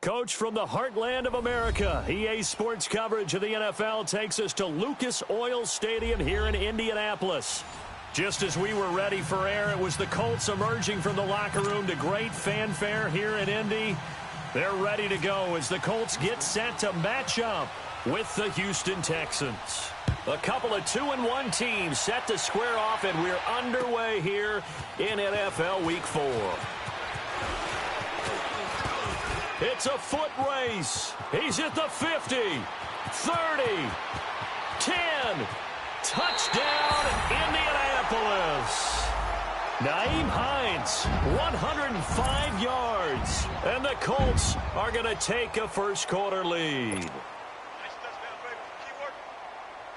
Coach from the heartland of America, EA Sports coverage of the NFL takes us to Lucas Oil Stadium here in Indianapolis. Just as we were ready for air, it was the Colts emerging from the locker room to great fanfare here in Indy. They're ready to go as the Colts get set to match up with the Houston Texans. A couple of 2-1 teams set to square off, and we're underway here in NFL Week 4. It's a foot race. He's at the 50, 30, 10. Touchdown, Indianapolis. Nyheim Hines, 105 yards. And the Colts are going to take a first-quarter lead.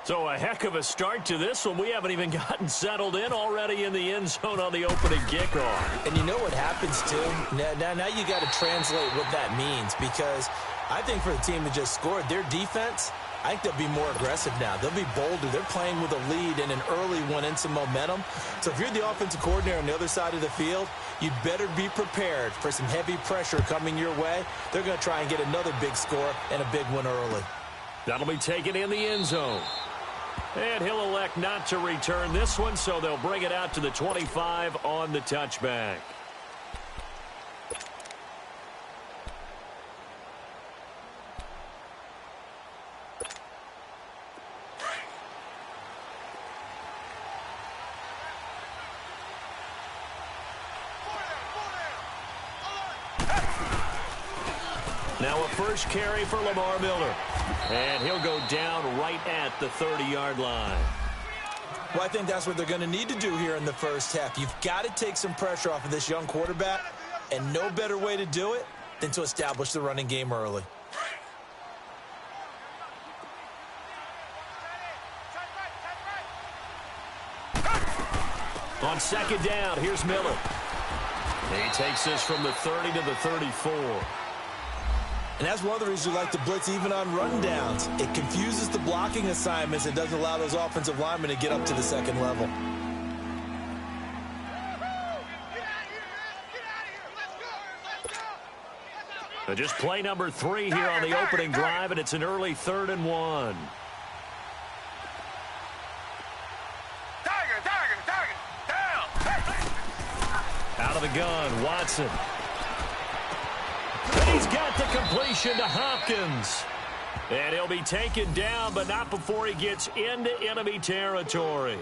So a heck of a start to this one. We haven't even gotten settled in, already in the end zone on the opening kickoff. And you know what happens, too? Now you got to translate what that means, because I think for the team that just scored, their defense, I think they'll be more aggressive now. They'll be bolder. They're playing with a lead and an early one and some momentum. So if you're the offensive coordinator on the other side of the field, you'd better be prepared for some heavy pressure coming your way. They're going to try and get another big score and a big one early. That'll be taken in the end zone. And he'll elect not to return this one, so they'll bring it out to the 25 on the touchback. Now a first carry for Lamar Miller. And he'll go down right at the 30-yard line. Well, I think that's what they're going to need to do here in the first half. You've got to take some pressure off of this young quarterback, and no better way to do it than to establish the running game early. On second down, here's Miller. He takes this from the 30 to the 34. And that's one of the reasons we like to blitz even on rundowns. It confuses the blocking assignments and doesn't allow those offensive linemen to get up to the second level. So just play number 3 here on the opening drive, and it's an early 3rd and 1. Out of the gun, Watson. He's got the completion to Hopkins. And he'll be taken down, but not before he gets into enemy territory.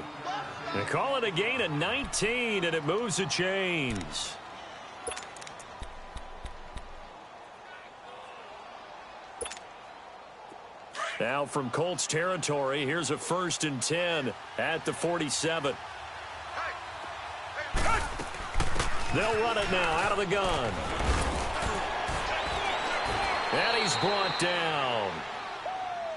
They call it a gain of 19, and it moves the chains. Now from Colts territory, here's a 1st and 10 at the 47. They'll run it now out of the gun. And he's brought down.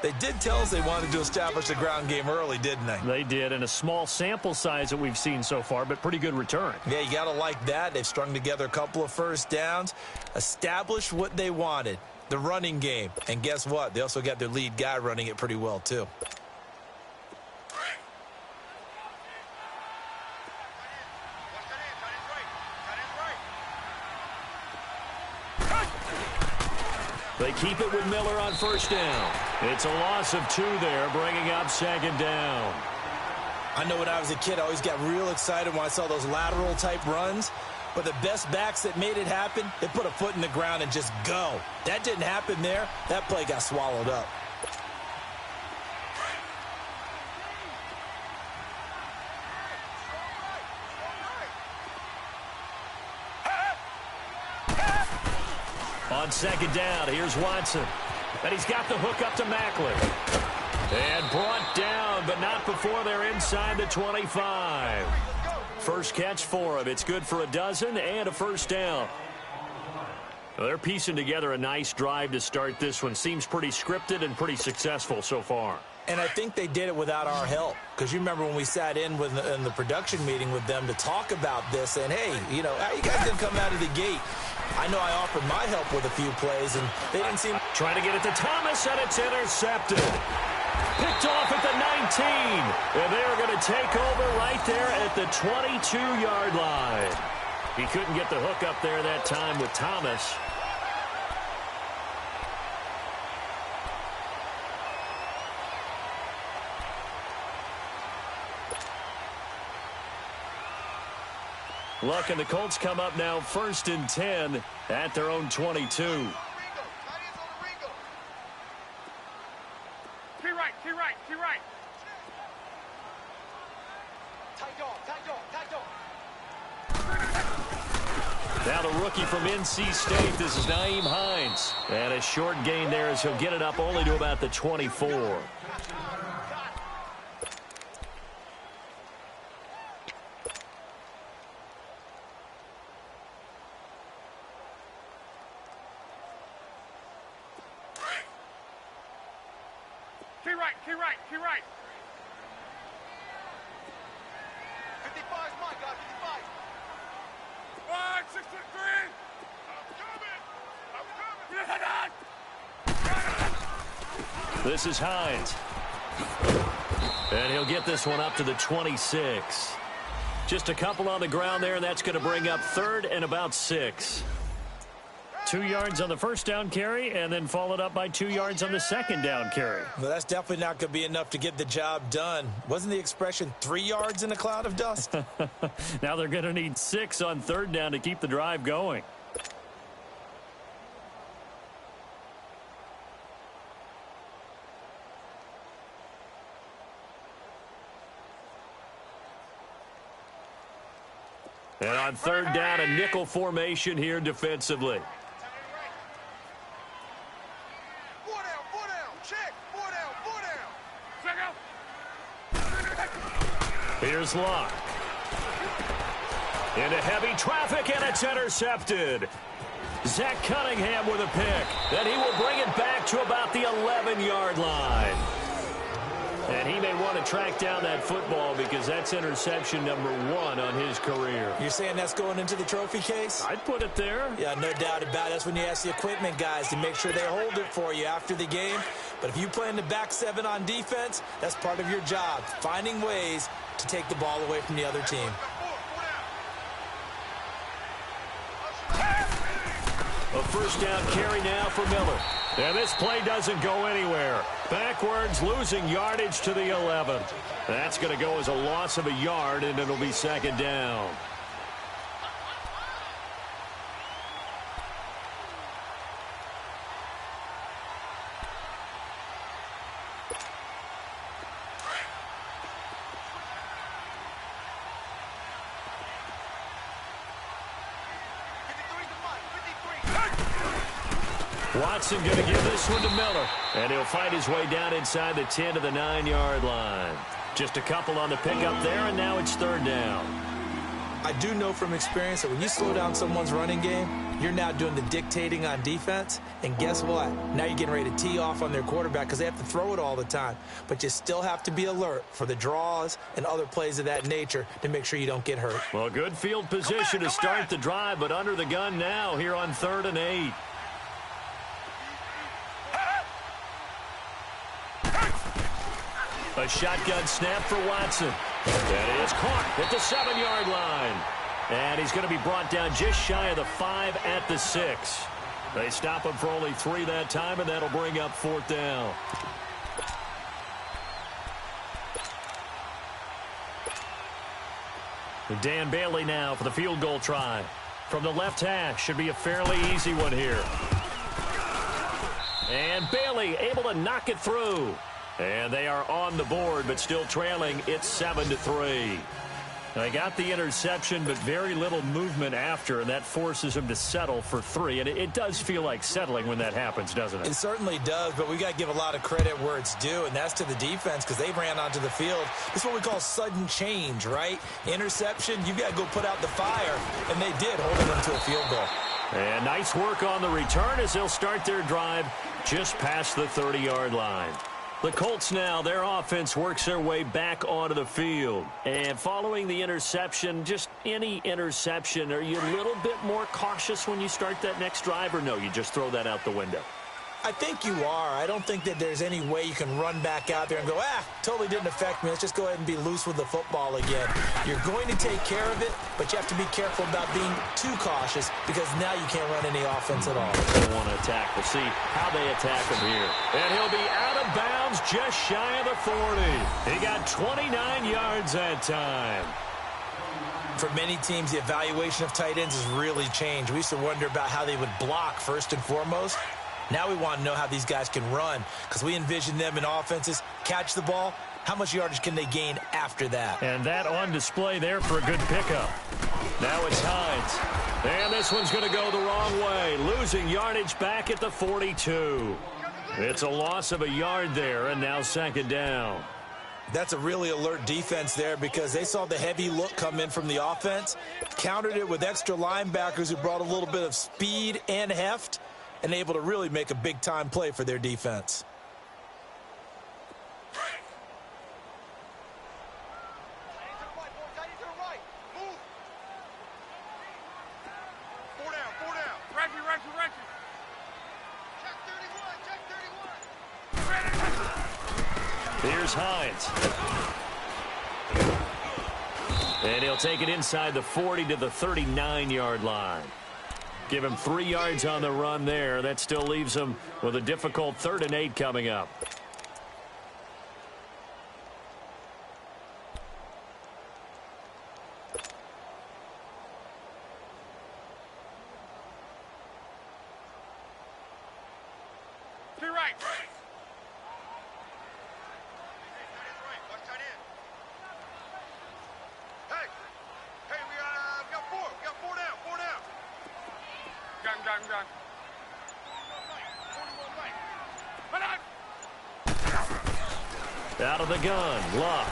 They did tell us they wanted to establish the ground game early, didn't they? They did, and a small sample size that we've seen so far, but pretty good return. Yeah, you got to like that. They've strung together a couple of first downs, established what they wanted, the running game. And guess what? They also got their lead guy running it pretty well, too. They keep it with Miller on 1st down. It's a loss of 2 there, bringing up 2nd down. I know when I was a kid, I always got real excited when I saw those lateral-type runs. But the best backs that made it happen, they put a foot in the ground and just go. That didn't happen there. That play got swallowed up. On 2nd down, here's Watson. And he's got the hook up to Macklin. And brought down, but not before they're inside the 25. First catch for him. It's good for a dozen and a 1st down. Well, they're piecing together a nice drive to start this one. Seems pretty scripted and pretty successful so far. And I think they did it without our help. Because you remember when we sat in the production meeting with them to talk about this. And, hey, you know, how you guys didn't come out of the gate? I know I offered my help with a few plays, and they didn't seem... Trying to get it to Thomas, and it's intercepted. Picked off at the 19. And they're going to take over right there at the 22-yard line. He couldn't get the hook up there that time with Thomas. Look, and the Colts come up now 1st and 10 at their own 22. Now the rookie from NC State, this is Nyheim Hines. And a short gain there as he'll get it up only to about the 24. Key right. 55 is my guy, 55. 163. I'm coming. This is Hines. And he'll get this one up to the 26. Just a couple on the ground there, and that's going to bring up 3rd and about 6. 2 yards on the first down carry, and then followed up by 2 yards on the second down carry. Well, that's definitely not going to be enough to get the job done. Wasn't the expression 3 yards in a cloud of dust? Now they're going to need 6 on 3rd down to keep the drive going. And on 3rd down, a nickel formation here defensively. Here's Locke. Into heavy traffic, and it's intercepted. Zach Cunningham with a pick. Then he will bring it back to about the 11-yard line. And he may want to track down that football because that's interception number 1 on his career. You're saying that's going into the trophy case? I'd put it there. Yeah, no doubt about it. That's when you ask the equipment guys to make sure they hold it for you after the game. But if you play in the back 7 on defense, that's part of your job, finding ways to take the ball away from the other team. A first down carry now for Miller. And this play doesn't go anywhere. Backwards, losing yardage to the 11. That's going to go as a loss of a yard, and it'll be 2nd down. Watson going to give this one to Miller. And he'll fight his way down inside the 10 to the 9-yard line. Just a couple on the pickup there, and now it's 3rd down. I do know from experience that when you slow down someone's running game, you're now doing the dictating on defense. And guess what? Now you're getting ready to tee off on their quarterback because they have to throw it all the time. But you still have to be alert for the draws and other plays of that nature to make sure you don't get hurt. Well, good field position to start the drive, but under the gun now here on 3rd and 8. A shotgun snap for Watson. That is caught at the 7-yard line. And he's going to be brought down just shy of the 5 at the 6. They stop him for only 3 that time, and that'll bring up 4th down. Dan Bailey now for the field goal try. From the left hash, should be a fairly easy one here. And Bailey able to knock it through. And they are on the board, but still trailing. It's 7-3. They got the interception, but very little movement after, and that forces them to settle for 3. And it does feel like settling when that happens, doesn't it? It certainly does, but we got to give a lot of credit where it's due, and that's to the defense because they ran onto the field. It's what we call sudden change, right? Interception, you got to go put out the fire, and they did, holding them to a field goal. And nice work on the return as they'll start their drive just past the 30-yard line. The Colts now, their offense works their way back onto the field. And following the interception, just any interception, are you a little bit more cautious when you start that next drive, or no, you just throw that out the window? I think you are. I don't think that there's any way you can run back out there and go, totally didn't affect me. Let's just go ahead and be loose with the football again. You're going to take care of it, but you have to be careful about being too cautious because now you can't run any offense at all. They want to attack. We'll see how they attack him here. And he'll be out of bounds just shy of the 40. He got 29 yards that time. For many teams, the evaluation of tight ends has really changed. We used to wonder about how they would block first and foremost. Now we want to know how these guys can run, because we envision them in offenses catch the ball. How much yardage can they gain after that? And that on display there for a good pickup. Now it's Hines. And this one's going to go the wrong way, losing yardage back at the 42. It's a loss of a yard there, and now second down. That's a really alert defense there because they saw the heavy look come in from the offense, countered it with extra linebackers who brought a little bit of speed and heft, and able to really make a big-time play for their defense. Here's Hines. And he'll take it inside the 40 to the 39-yard line. Give him 3 yards on the run there. That still leaves him with a difficult 3rd and 8 coming up. Out of the gun, Luck.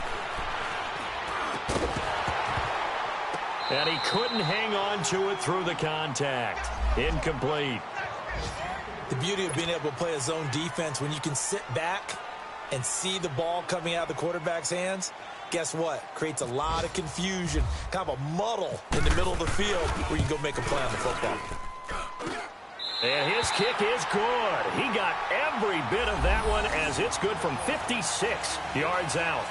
And he couldn't hang on to it through the contact. Incomplete. The beauty of being able to play a zone defense when you can sit back and see the ball coming out of the quarterback's hands, guess what? Creates a lot of confusion, kind of a muddle in the middle of the field where you can go make a play on the football. And his kick is good. He got every bit of that one as it's good from 56 yards out.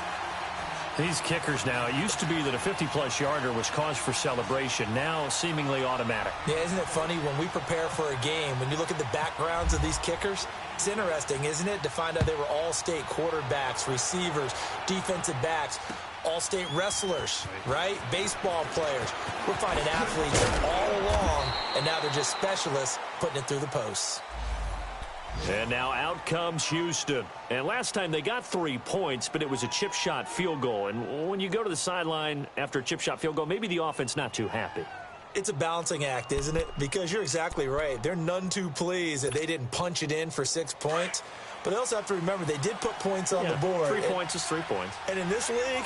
These kickers now, it used to be that a 50-plus yarder was cause for celebration. Now seemingly automatic. Yeah, isn't it funny when we prepare for a game, when you look at the backgrounds of these kickers, it's interesting, isn't it, to find out they were all-state quarterbacks, receivers, defensive backs, all-state wrestlers, right? Baseball players. We're finding athletes all along, and now they're just specialists putting it through the posts. And now out comes Houston. And last time they got 3 points, but it was a chip shot field goal. And when you go to the sideline after a chip shot field goal, maybe the offense not too happy. It's a balancing act, isn't it? Because you're exactly right. They're none too pleased that they didn't punch it in for 6 points. But they also have to remember they did put points on the board. 3 points is 3 points. And in this league,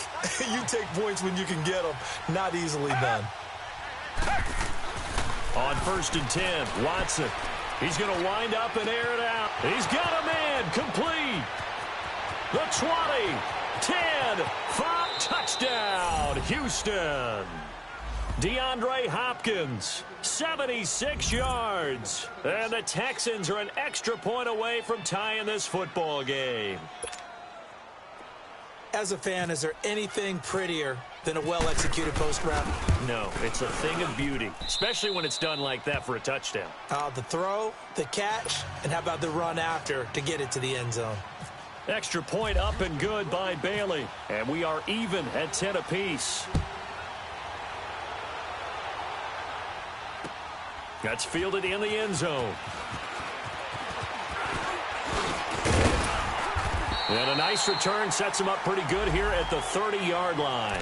you take points when you can get them. Not easily done. On 1st and 10, Watson. He's going to wind up and air it out. He's got a man complete. The 20, 10, 5, touchdown, Houston. DeAndre Hopkins, 76 yards. And the Texans are an extra point away from tying this football game. As a fan, is there anything prettier than a well-executed post route? No, it's a thing of beauty, especially when it's done like that for a touchdown. The throw, the catch, and how about the run after to get it to the end zone? Extra point up and good by Bailey. And we are even at 10 apiece. That's fielded in the end zone. And a nice return sets him up pretty good here at the 30-yard line.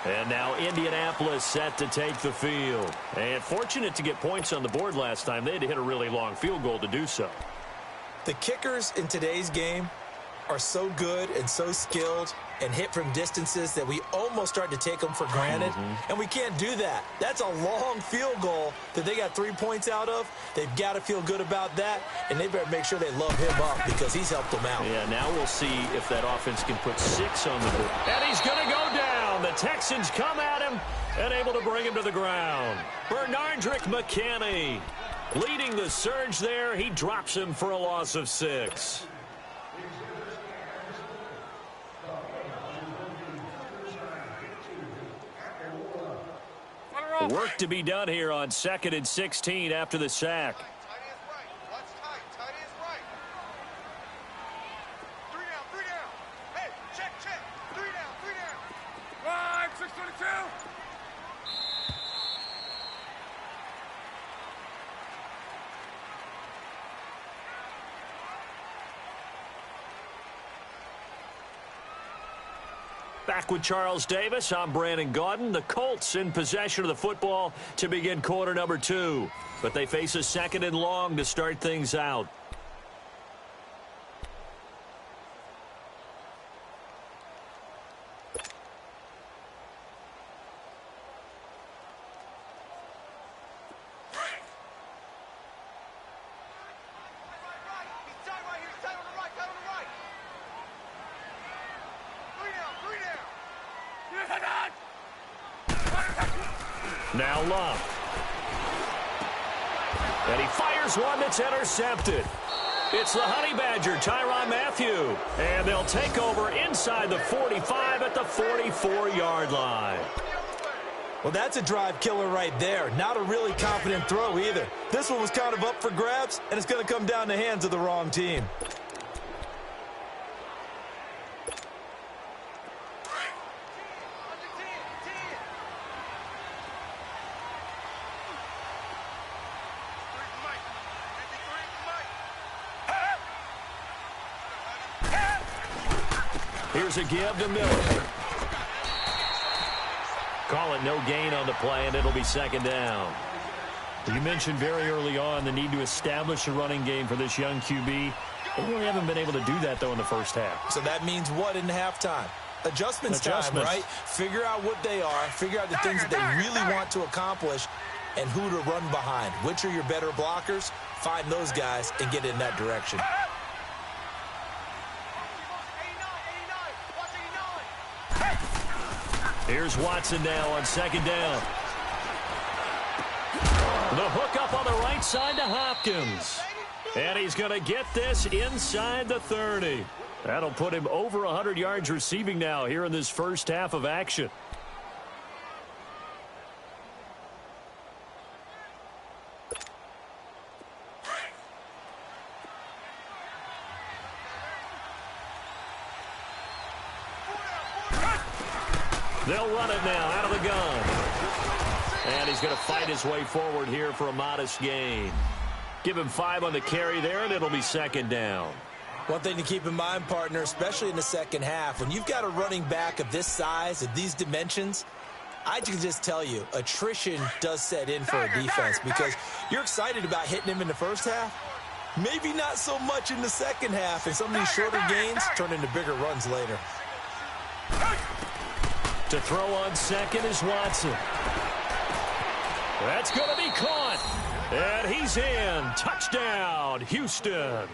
And now Indianapolis set to take the field. And fortunate to get points on the board last time. They had to hit a really long field goal to do so. The kickers in today's game are so good and so skilled and hit from distances that we almost start to take them for granted. And we can't do that. That's a long field goal that they got 3 points out of. They've got to feel good about that, and they better make sure they love him up because he's helped them out. Yeah, now we'll see if that offense can put 6 on the board. And he's going to go down. The Texans come at him and able to bring him to the ground. Bernardrick McKinney leading the surge there. He drops him for a loss of 6. Work to be done here on 2nd and 16 after the sack. Tight is right. Watch tight. Tight is right. 3 down. 3 down. Hey, check. 3 down. 3 down. 5, 622. Back with Charles Davis, I'm Brandon Gaudin. The Colts in possession of the football to begin quarter number 2. But they face a 2nd and long to start things out. Now Love. And he fires one that's intercepted. It's the Honey Badger, Tyrann Mathieu. And they'll take over inside the 45 at the 44-yard line. Well, that's a drive killer right there. Not a really confident throw either. This one was kind of up for grabs, and it's going to come down the hands of the wrong team. Here's a give to Miller. Call it no gain on the play, and it'll be 2nd down. You mentioned very early on the need to establish a running game for this young QB. They really haven't been able to do that, though, in the first half. So that means what in halftime? Adjustments time, right? Figure out what they are, figure out the things that they really want to accomplish, and who to run behind. Which are your better blockers? Find those guys and get in that direction. Here's Watson now on 2nd down. The hook up on the right side to Hopkins. And he's going to get this inside the 30. That'll put him over 100 yards receiving now here in this first half of action. They'll run it now out of the gun. And he's going to fight his way forward here for a modest gain. Give him 5 on the carry there, and it'll be 2nd down. One thing to keep in mind, partner, especially in the second half, when you've got a running back of this size, of these dimensions, I can just tell you, attrition does set in for a defense because you're excited about hitting him in the first half. Maybe not so much in the second half, and some of these shorter gains turn into bigger runs later. To throw on 2nd is Watson. That's going to be caught. And he's in. Touchdown, Houston.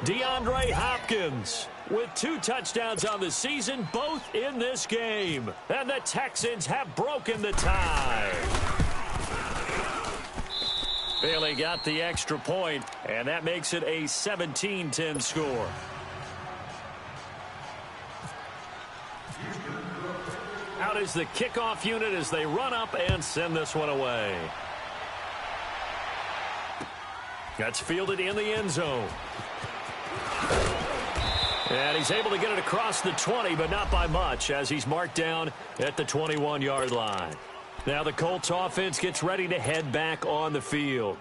DeAndre Hopkins with 2 touchdowns on the season, both in this game. And the Texans have broken the tie. Bailey got the extra point, and that makes it a 17-10 score. Out is the kickoff unit as they run up and send this one away. That's fielded in the end zone. And he's able to get it across the 20, but not by much, as he's marked down at the 21-yard line. Now the Colts offense gets ready to head back on the field.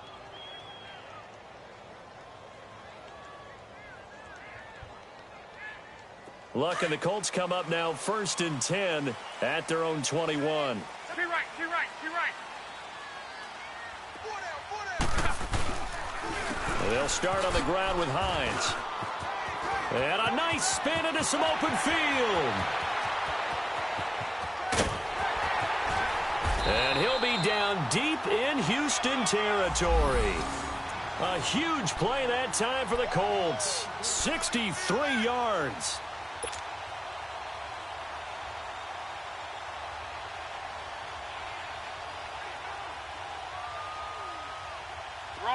Luck and the Colts come up now 1st and 10 at their own 21. Be right, be right, be right. They'll start on the ground with Hines. And a nice spin into some open field. And he'll be down deep in Houston territory. A huge play that time for the Colts. 63 yards.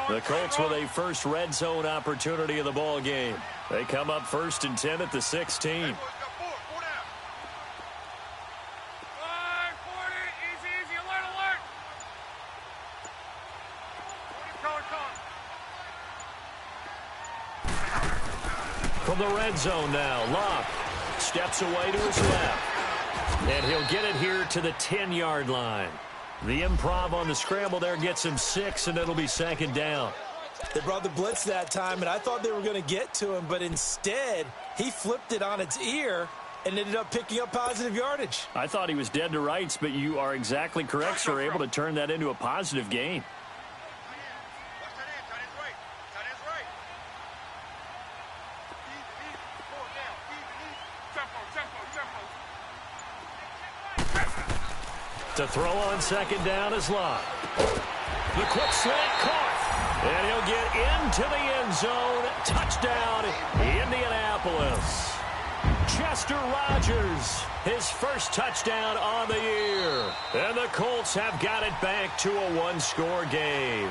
The Colts with a first red zone opportunity of the ball game. They come up 1st and 10 at the 16. From the red zone now, Love steps away to his left. And he'll get it here to the 10-yard line. The improv on the scramble there gets him 6, and it'll be 2nd down. They brought the blitz that time, and I thought they were going to get to him, but instead, he flipped it on its ear and ended up picking up positive yardage. I thought he was dead to rights, but you are exactly correct, sir. Able to turn that into a positive gain. To throw on second down is Locke. The quick slant caught. And he'll get into the end zone. Touchdown, Indianapolis. Chester Rogers, his first touchdown on the year. And the Colts have got it back to a one-score game.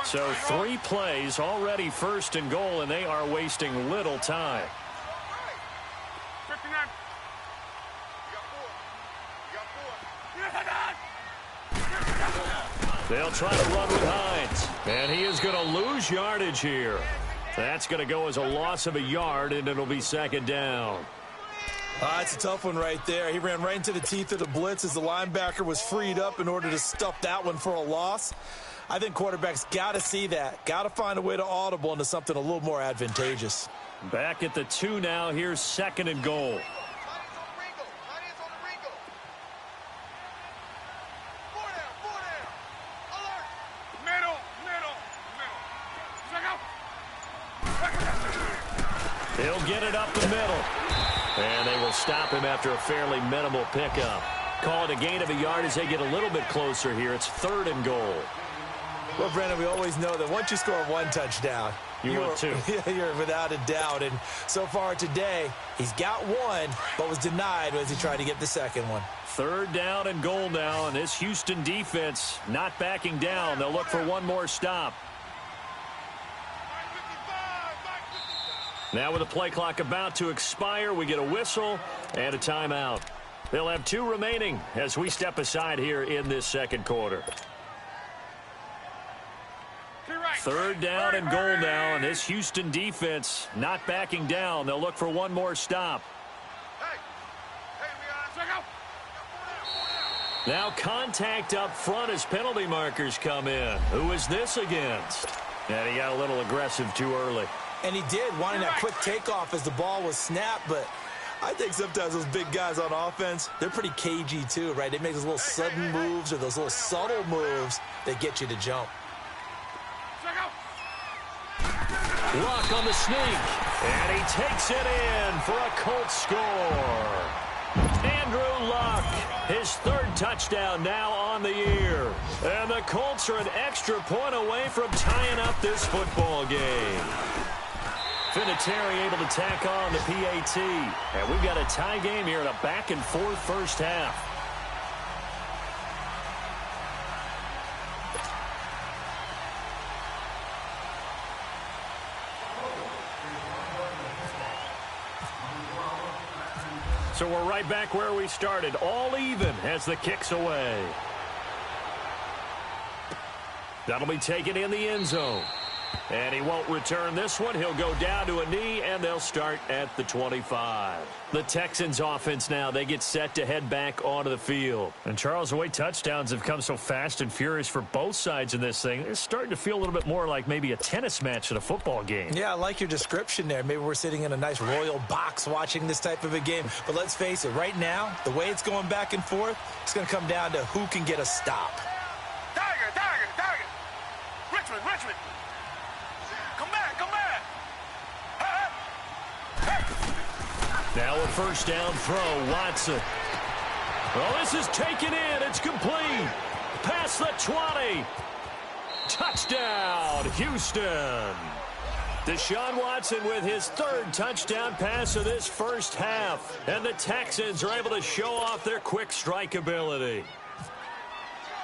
So 3 plays, already first and goal, and they are wasting little time. 59. They'll try to run with Hines. And he is going to lose yardage here. That's going to go as a loss of a yard, and it'll be second down. It's a tough one right there. He ran right into the teeth of the blitz as the linebacker was freed up in order to stuff that one for a loss. I think quarterbacks got to see that. Got to find a way to audible into something a little more advantageous. Back at the 2 now. Here's second and goal. He'll get it up the middle. And they will stop him after a fairly minimal pickup. Call it a gain of a yard as they get a little bit closer here. It's third and goal. Well, Brandon, we always know that once you score 1 touchdown, you're 2. You're without a doubt. And so far today, he's got 1, but was denied as he tried to get the second one. Third down and goal now, and this Houston defense not backing down. They'll look for one more stop. Now with the play clock about to expire, we get a whistle and a timeout. They'll have 2 remaining as we step aside here in this second quarter. Third down and goal now, and this Houston defense not backing down. They'll look for one more stop. Now contact up front as penalty markers come in. Who is this against? And he got a little aggressive too early. And he did, wanting that quick takeoff as the ball was snapped, but I think sometimes those big guys on offense, they're pretty cagey too, right? They make those little sudden moves or those little subtle moves that get you to jump. Luck on the sneak, and he takes it in for a Colts score. Andrew Luck, his 3rd touchdown now on the year. And the Colts are an extra point away from tying up this football game. Vinatieri able to tack on the PAT. And we've got a tie game here in a back-and-forth first half. So we're right back where we started, all even as the kick's away. That'll be taken in the end zone. And he won't return this one. He'll go down to a knee, and they'll start at the 25. The Texans offense now, they get set to head back onto the field. And Charles, the way touchdowns have come so fast and furious for both sides in this thing, it's starting to feel a little bit more like maybe a tennis match at a football game. Yeah, I like your description there. Maybe we're sitting in a nice royal box watching this type of a game. But let's face it, right now, the way it's going back and forth, it's going to come down to who can get a stop. Tiger. Richmond. Come back. Now a first down throw, Watson. Well, this is taken in. It's complete. Past the 20. Touchdown, Houston. Deshaun Watson with his 3rd touchdown pass of this first half. And the Texans are able to show off their quick strike ability.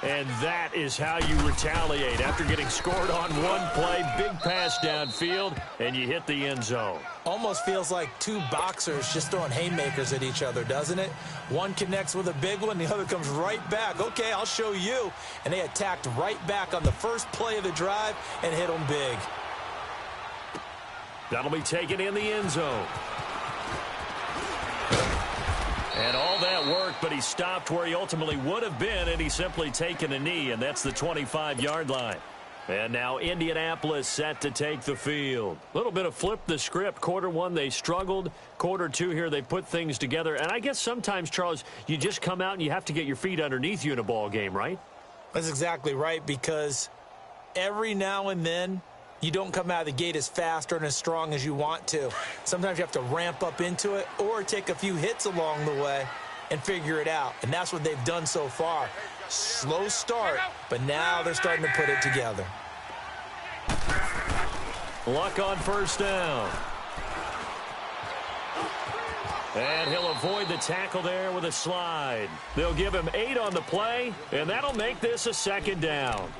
And that is how you retaliate after getting scored on one play, big pass downfield, and you hit the end zone. Almost feels like 2 boxers just throwing haymakers at each other, doesn't it? One connects with a big one, the other comes right back. Okay, I'll show you. And they attacked right back on the first play of the drive and hit them big. That'll be taken in the end zone. And all that work, but he stopped where he ultimately would have been, and he's simply taken a knee, and that's the 25-yard line. And now Indianapolis set to take the field. A little bit of flip the script. Quarter one, they struggled. Quarter two here, they put things together. And I guess sometimes, Charles, you just come out and you have to get your feet underneath you in a ball game, right? That's exactly right, because every now and then you don't come out of the gate as fast or as strong as you want to. Sometimes you have to ramp up into it or take a few hits along the way and figure it out. And that's what they've done so far. Slow start, but now they're starting to put it together. Luck on first down. And he'll avoid the tackle there with a slide. They'll give him 8 on the play, and that'll make this a second down.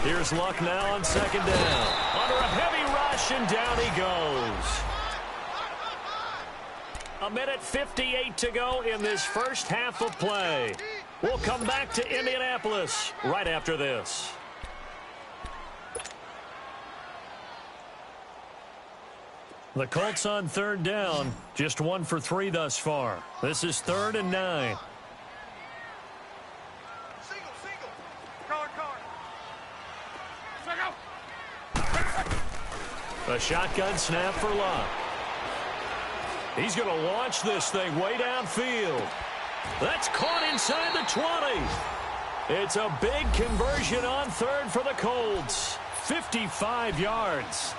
Here's Luck now on second down. Under a heavy rush, and down he goes. 1:58 to go in this first half of play. We'll come back to Indianapolis right after this. The Colts on third down, just 1 for 3 thus far. This is 3rd and 9. A shotgun snap for Luck. He's going to launch this thing way downfield. That's caught inside the 20. It's a big conversion on third for the Colts. 55 yards.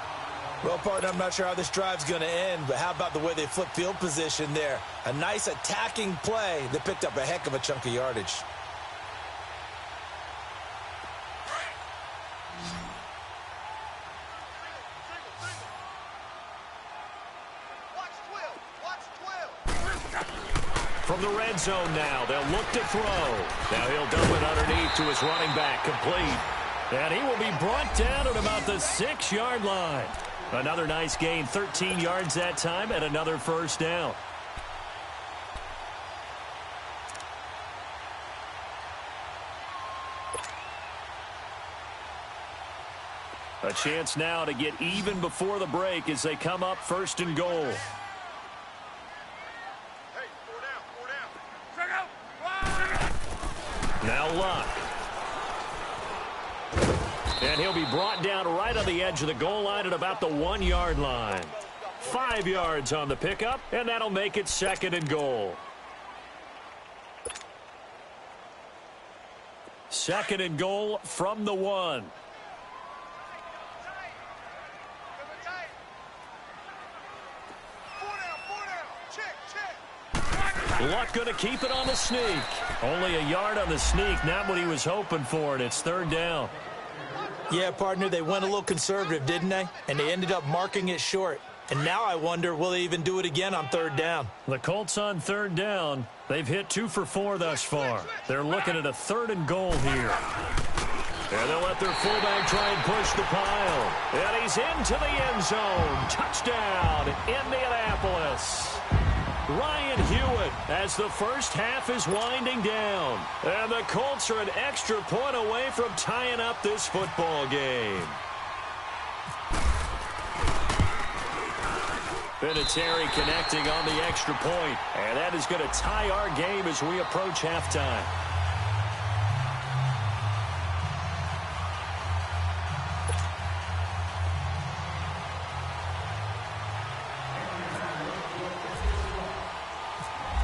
Well, partner, I'm not sure how this drive's going to end, but how about the way they flip field position there? A nice attacking play that picked up a heck of a chunk of yardage. From the red zone now, they'll look to throw. Now he'll dump it underneath to his running back, complete. And he will be brought down at about the 6-yard line. Another nice gain, 13 yards that time, and another first down. A chance now to get even before the break as they come up 1st and goal. Now Luck. And he'll be brought down right on the edge of the goal line at about the 1-yard line. 5 yards on the pickup, and that'll make it 2nd and goal. 2nd and goal from the 1. Luck going to keep it on the sneak. Only a yard on the sneak, not what he was hoping for, and it's 3rd down. Yeah, partner, they went a little conservative, didn't they? And they ended up marking it short. And now I wonder, will they even do it again on 3rd down? The Colts on 3rd down. They've hit 2 for 4 thus far. They're looking at a 3rd and goal here. And they'll let their fullback try and push the pile. And he's into the end zone. Touchdown, Indianapolis. Ryan Hewitt as the first half is winding down. And the Colts are an extra point away from tying up this football game. Vinatieri connecting on the extra point. And that is going to tie our game as we approach halftime.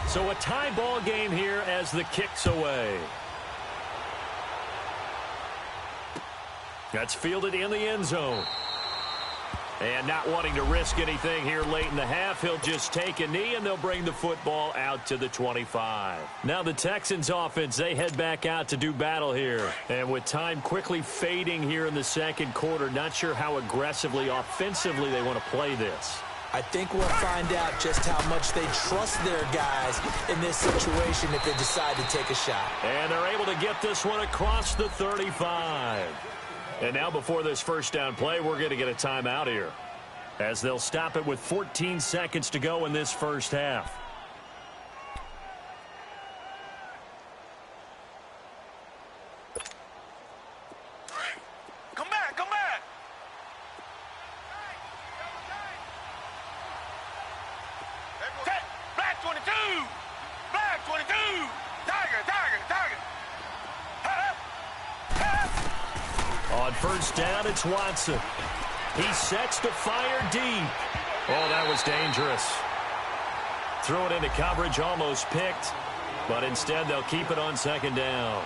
So a tie ball game here as the kick's away. That's fielded in the end zone. And not wanting to risk anything here late in the half, he'll just take a knee and they'll bring the football out to the 25. Now the Texans offense, they head back out to do battle here. And with time quickly fading here in the second quarter, not sure how aggressively, offensively they want to play this. I think we'll find out just how much they trust their guys in this situation if they decide to take a shot. And they're able to get this one across the 35. And now before this first down play, we're going to get a timeout here. as they'll stop it with 14 seconds to go in this first half. Come back, come back. Black 22. Black 22. Tiger, tiger, tiger. On first down, it's Watson. He sets to fire deep. Oh, that was dangerous. Threw it into coverage, almost picked, but instead they'll keep it on second down.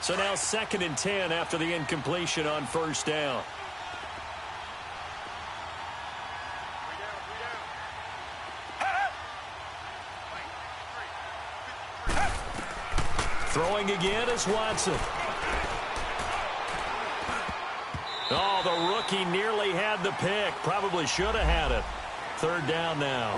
So now 2nd and 10 after the incompletion on first down. Throwing again is Watson. Oh, the rookie nearly had the pick. Probably should have had it. 3rd down now.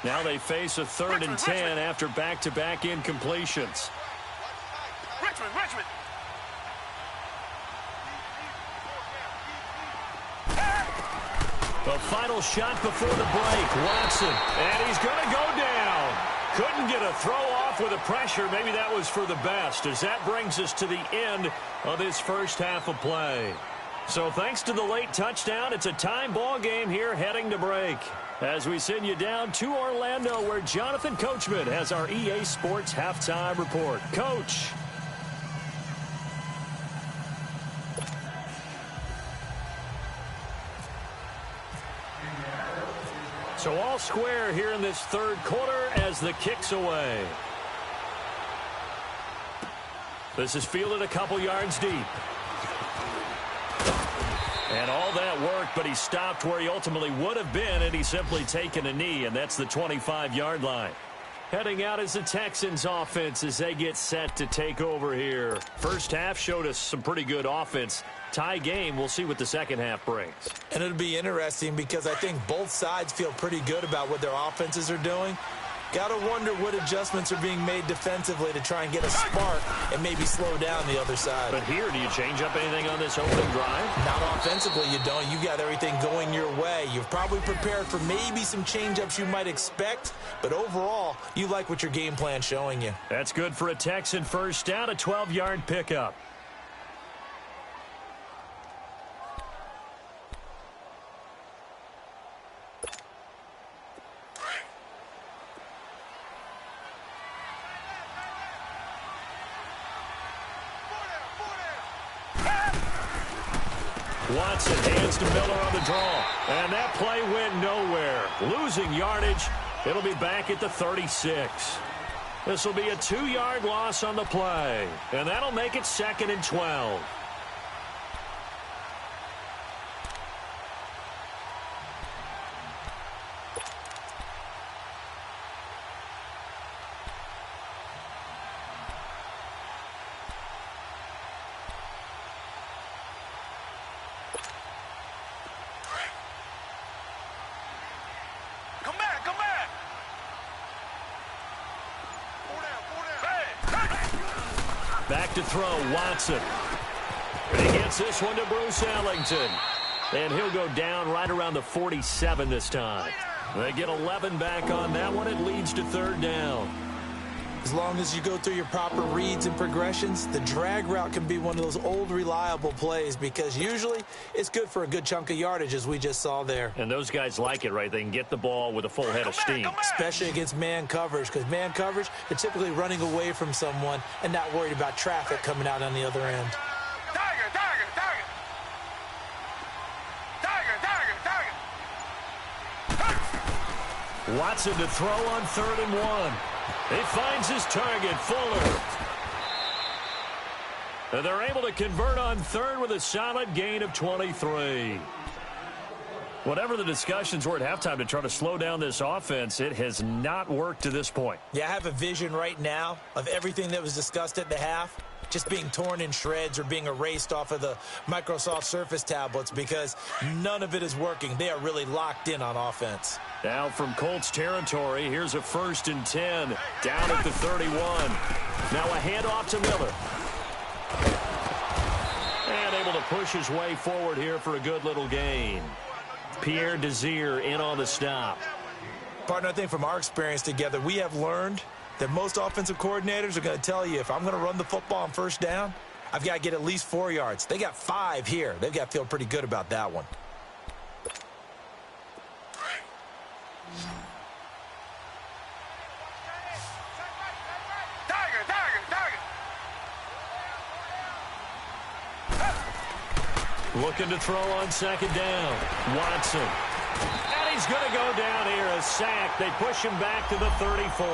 Now they face a 3rd and 10 after back-to-back incompletions. Richmond. The final shot before the break, Watson, and he's going to go down. Couldn't get a throw off with the pressure. Maybe that was for the best, as that brings us to the end of this first half of play. So thanks to the late touchdown, it's a time ball game here heading to break. As we send you down to Orlando, where Jonathan Coachman has our EA Sports halftime report. Coach. So all square here in this 3rd quarter as the kick's away. This is fielded a couple yards deep. And all that work, but he stopped where he ultimately would have been, and he's simply taken a knee, and that's the 25-yard line. Heading out is the Texans offense as they get set to take over here. First half showed us some pretty good offense. Tie game, we'll see what the second half brings. And it'll be interesting because I think both sides feel pretty good about what their offenses are doing. Got to wonder what adjustments are being made defensively to try and get a spark and maybe slow down the other side. But here, do you change up anything on this opening drive? Not offensively, you don't. You got everything going your way. You've probably prepared for maybe some change-ups you might expect, but overall, you like what your game plan's showing you. That's good for a Texan first down, a 12-yard pickup. Watson hands to Miller on the draw. And that play went nowhere. Losing yardage. It'll be back at the 36. This will be a 2-yard loss on the play. And that'll make it 2nd and 12. Back to throw, Watson. And he gets this one to Bruce Ellington. And he'll go down right around the 47 this time. They get 11 back on that one. It leads to 3rd down. As long as you go through your proper reads and progressions, the drag route can be one of those old reliable plays because usually it's good for a good chunk of yardage, as we just saw there. And those guys like it, right? They can get the ball with a full head of steam. Especially against man coverage, because man coverage, they're typically running away from someone and not worried about traffic coming out on the other end. Tiger, tiger, tiger. Tiger, tiger, tiger. Watson to throw on 3rd and 1. He finds his target, Fuller. And they're able to convert on third with a solid gain of 23. Whatever the discussions were at halftime to try to slow down this offense, it has not worked to this point. Yeah, I have a vision right now of everything that was discussed at the half just being torn in shreds or being erased off of the Microsoft Surface tablets because none of it is working. They are really locked in on offense. Now from Colts territory, here's a 1st and 10 down at the 31. Now a handoff to Miller. And able to push his way forward here for a good little gain. Pierre Desir in on the stop. Partner, I think from our experience together, we have learned that most offensive coordinators are going to tell you if I'm going to run the football on first down, I've got to get at least 4 yards. They got 5 here. They've got to feel pretty good about that one. Looking to throw on 2nd down. Watson. And he's going to go down here. A sack. They push him back to the 34.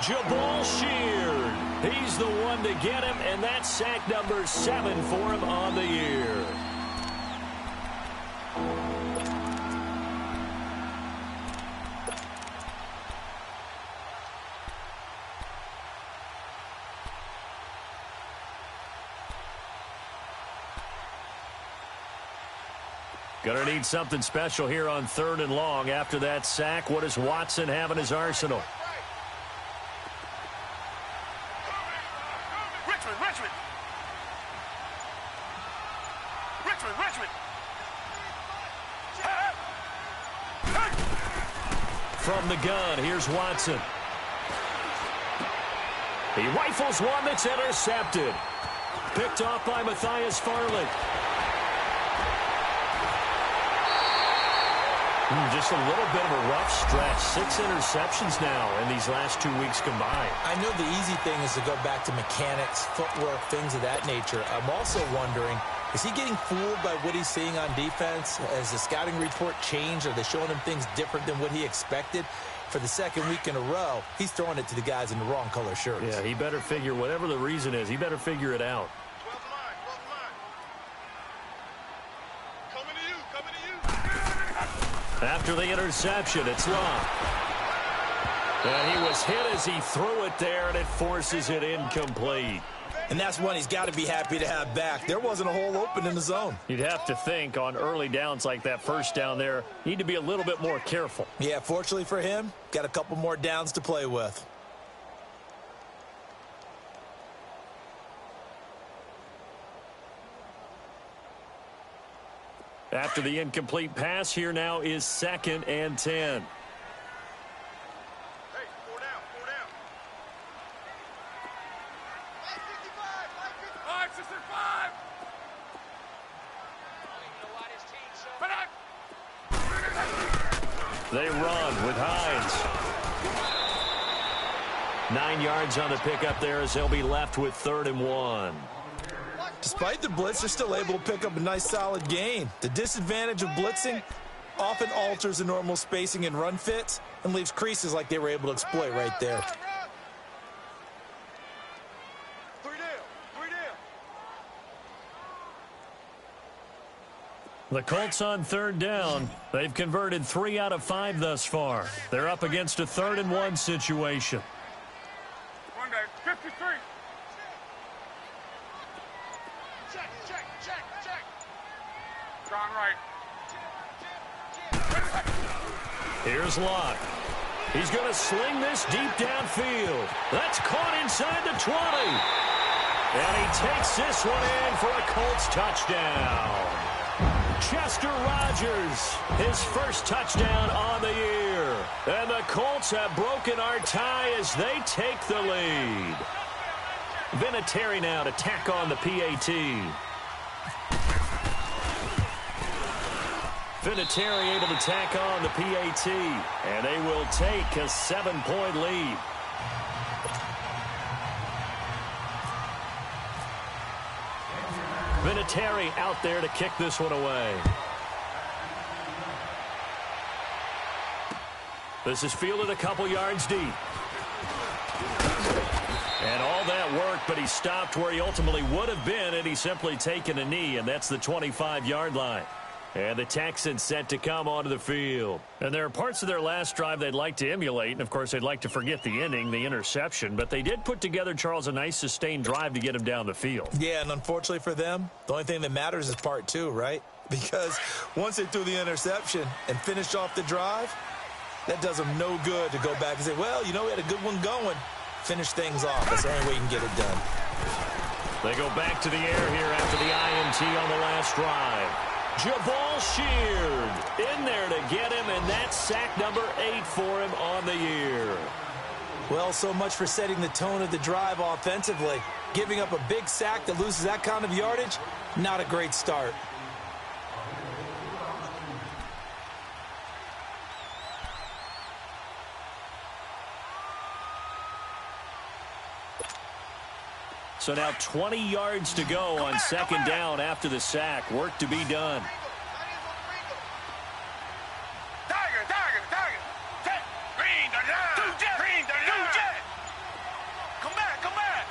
Jabal Sheard. He's the one to get him, and that's sack number 7 for him on the year. Going to need something special here on 3rd and long. After that sack, what does Watson have in his arsenal? Richmond. From the gun, here's Watson. He rifles one that's intercepted. Picked off by Matthias Farley. Just a little bit of a rough stretch. 6 interceptions now in these last 2 weeks combined. I know the easy thing is to go back to mechanics, footwork, things of that nature. I'm also wondering, is he getting fooled by what he's seeing on defense? Has the scouting report changed? Are they showing him things different than what he expected? For the 2nd week in a row, he's throwing it to the guys in the wrong color shirts. Yeah, he better figure, whatever the reason is, he better figure it out. After the interception, it's Love. And he was hit as he threw it there, and it forces it incomplete. And that's one he's got to be happy to have back. There wasn't a hole open in the zone. You'd have to think on early downs like that first down there, you need to be a little bit more careful. Yeah, fortunately for him, got a couple more downs to play with. After the incomplete pass, here now is 2nd and 10. Hey, 4 down. 565. They run with Hines. 9 yards on the pickup there as they'll be left with 3rd and 1. Despite the blitz, they're still able to pick up a nice, solid gain. The disadvantage of blitzing often alters the normal spacing and run fits and leaves creases like they were able to exploit right there. 3 down. The Colts on 3rd down. They've converted 3 out of 5 thus far. They're up against a 3rd and 1 situation. 53. Gone right. Here's Locke. He's going to sling this deep downfield. That's caught inside the 20. And he takes this one in for a Colts touchdown. Chester Rogers, his first touchdown on the year. And the Colts have broken our tie as they take the lead. Vinatieri now to tack on the PAT. Vinatieri able to tack on the PAT, and they will take a 7-point lead. Vinatieri out there to kick this one away. This is fielded a couple yards deep. And all that work, but he stopped where he ultimately would have been had he simply taken a knee, and that's the 25-yard line. And the Texans set to come onto the field. And there are parts of their last drive they'd like to emulate, and, of course, they'd like to forget the inning, the interception. But they did put together, Charles, a nice sustained drive to get him down the field. Yeah, and unfortunately for them, the only thing that matters is part two, right? Because once they threw the interception and finished off the drive, that does them no good to go back and say, well, you know, we had a good one going. Finish things off. That's the only way you can get it done. They go back to the air here after the INT on the last drive. Javal Sheard in there to get him, and that's sack number 8 for him on the year. Well, so much for setting the tone of the drive offensively. Giving up a big sack that loses that kind of yardage, not a great start. So now 20 yards to go on second down after the sack. Work to be done. Tiger, tiger, tiger. Jet. Green, the line. Two jet. Green, the line. Two jet. Come back, come back.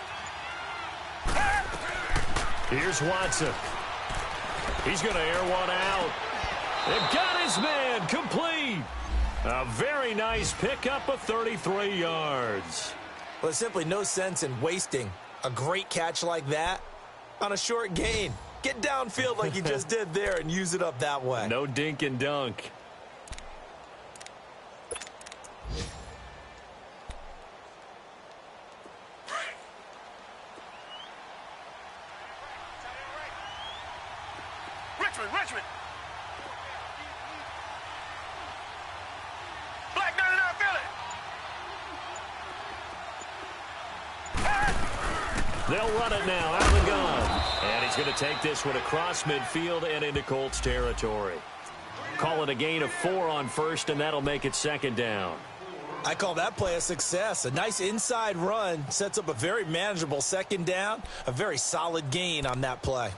Here's Watson. He's going to air one out. They've got his man complete. A very nice pickup of 33 yards. Well, there's simply no sense in wasting a great catch like that on a short gain. Get downfield like you just did there and use it up that way. No dink and dunk. Richmond. Black 99 Philly. They'll run it now out of the gun. And he's going to take this one across midfield and into Colts territory. Call it a gain of 4 on first, and that'll make it second down. I call that play a success. A nice inside run sets up a very manageable second down. A very solid gain on that play.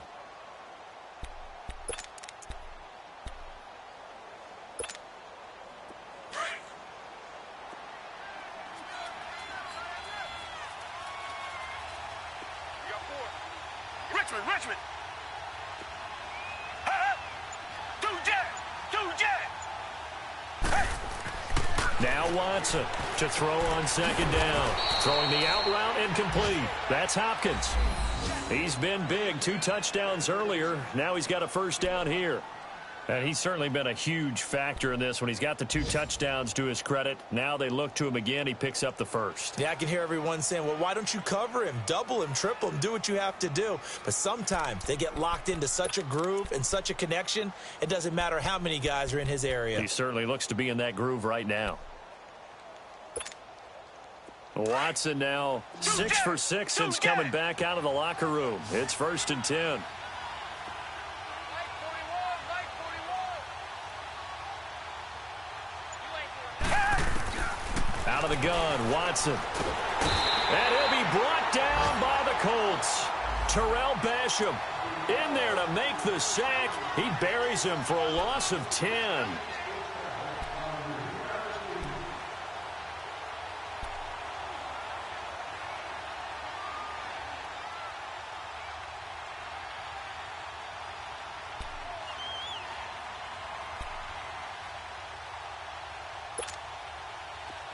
Richmond. Two jet. Hey. Now Watson to throw on second down. Throwing the out route incomplete. That's Hopkins. He's been big. 2 touchdowns earlier. Now he's got a first down here. And he's certainly been a huge factor in this when he's got the 2 touchdowns to his credit. Now they look to him again. He picks up the first. Yeah, I can hear everyone saying, well, why don't you cover him, double him, triple him, do what you have to do. But sometimes they get locked into such a groove and such a connection, it doesn't matter how many guys are in his area. He certainly looks to be in that groove right now. Watson now 6 for 6 since coming back out of the locker room. It's 1st and 10. Out of the gun, Watson. And he'll be brought down by the Colts. Terrell Basham in there to make the sack. He buries him for a loss of 10.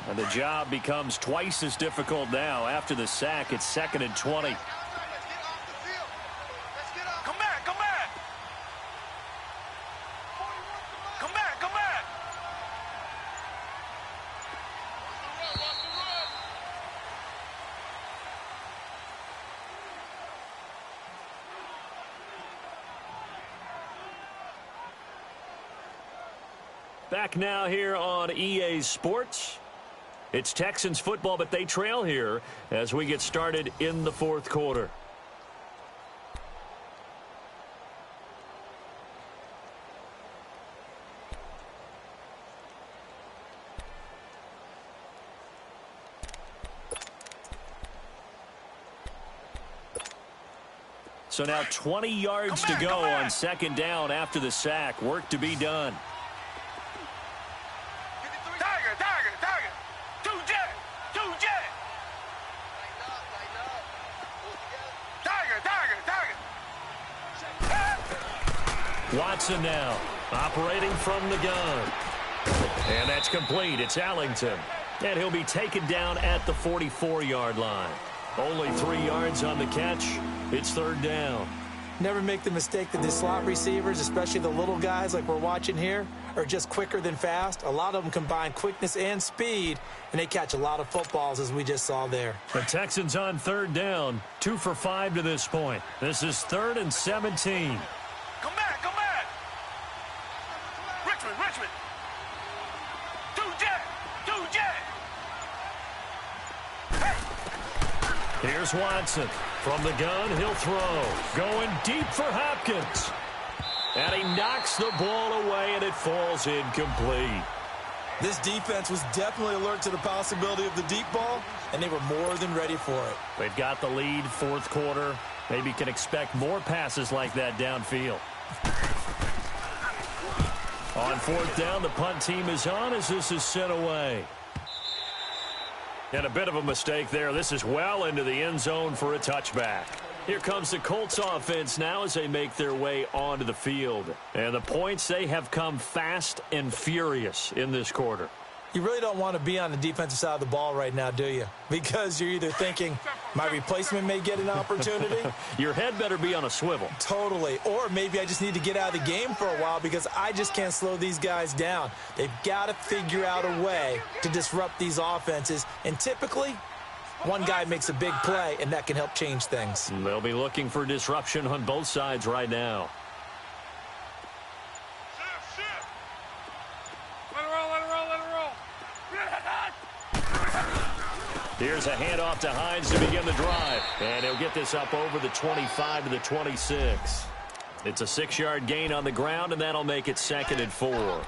And the job becomes twice as difficult now. After the sack, it's 2nd and 20. Come back. Back now here on EA Sports. It's Texans football, but they trail here as we get started in the 4th quarter. So now 20 yards to go on second down after the sack. Work to be done. Tiger. Two jet. Watson now, operating from the gun. And that's complete. It's Allington. And he'll be taken down at the 44-yard line. Only 3 yards on the catch. It's third down. Never make the mistake that the slot receivers, especially the little guys like we're watching here, are just quicker than fast. A lot of them combine quickness and speed, and they catch a lot of footballs, as we just saw there. The Texans on third down, 2 for 5 to this point. This is 3rd and 17. Come back, come back. Richmond. Two jet. Hey. Here's Watson. From the gun, he'll throw. Going deep for Hopkins. And he knocks the ball away, and it falls incomplete. This defense was definitely alert to the possibility of the deep ball, and they were more than ready for it. They've got the lead, fourth quarter. Maybe can expect more passes like that downfield. On fourth down, the punt team is on as this is sent away. And a bit of a mistake there. This is well into the end zone for a touchback. Here comes the Colts offense now as they make their way onto the field. And the points, they have come fast and furious in this quarter. You really don't want to be on the defensive side of the ball right now, do you? Because you're either thinking, my replacement may get an opportunity. Your head better be on a swivel. Totally. Or maybe I just need to get out of the game for a while because I just can't slow these guys down. They've got to figure out a way to disrupt these offenses. And typically, one guy makes a big play, and that can help change things. They'll be looking for disruption on both sides right now. Here's a handoff to Hines to begin the drive. And he'll get this up over the 25 to the 26. It's a 6-yard gain on the ground, and that'll make it 2nd and 4.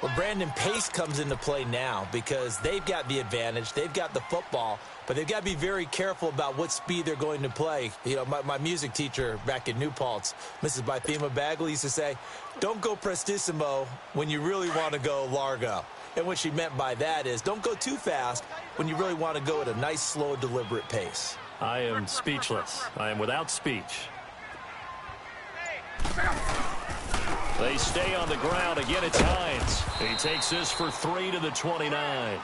Well, Brandon, pace comes into play now because they've got the advantage. They've got the football, but they've got to be very careful about what speed they're going to play. You know, my music teacher back in New Paltz, Mrs. Bythema Bagley, used to say, don't go prestissimo when you really want to go largo. And what she meant by that is don't go too fast when you really want to go at a nice, slow, deliberate pace. I am speechless. I am without speech. They stay on the ground. Again, it's Hines. He takes this for 3 to the 29.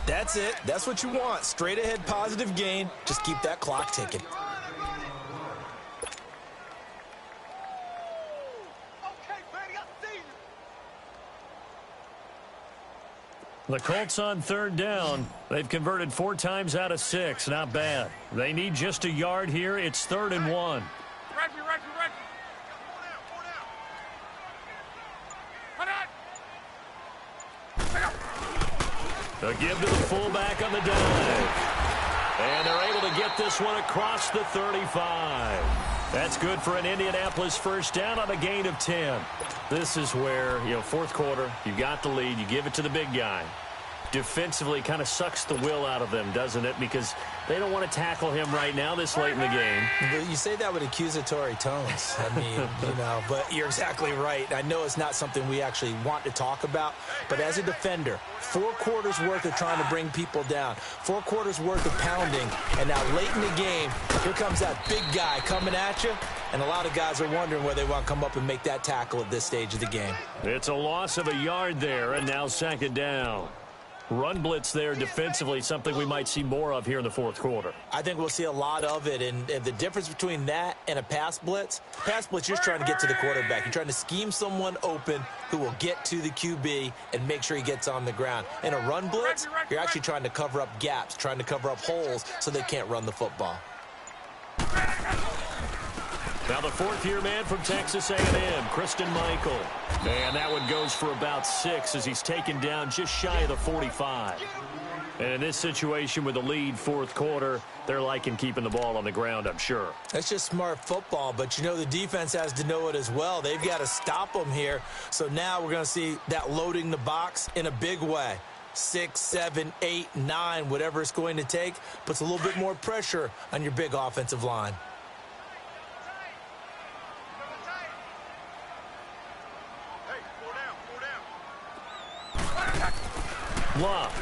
That's it. That's what you want. Straight ahead, positive gain. Just keep that clock ticking. The Colts on third down. They've converted 4 times out of 6. Not bad. They need just a yard here. It's 3rd and 1. A give to the fullback on the dive. And they're able to get this one across the 35. That's good for an Indianapolis first down on a gain of 10. This is where, fourth quarter, you got the lead, you give it to the big guy. Defensively kind of sucks the will out of them, doesn't it? Because they don't want to tackle him right now this late in the game. You say that with accusatory tones. I mean, but you're exactly right. I know it's not something we actually want to talk about, but as a defender, 4 quarters worth of trying to bring people down, 4 quarters worth of pounding, and now late in the game, here comes that big guy coming at you, and a lot of guys are wondering whether they want to come up and make that tackle at this stage of the game. It's a loss of a yard there, and now 2nd down. Run blitz there defensively, something we might see more of here in the fourth quarter. I think we'll see a lot of it, and the difference between that and a pass blitz, you're just trying to get to the quarterback. You're trying to scheme someone open who will get to the QB and make sure he gets on the ground. In a run blitz, you're actually trying to cover up gaps, trying to cover up holes so they can't run the football. Now the 4th-year man from Texas A&M, Christine Michael. And that one goes for about 6 as he's taken down just shy of the 45. And in this situation with the lead fourth quarter, they're liking keeping the ball on the ground, I'm sure. That's just smart football, but the defense has to know it as well. They've got to stop them here. So now we're going to see that loading the box in a big way. 6, 7, 8, 9, whatever it's going to take, puts a little bit more pressure on your big offensive line. Love.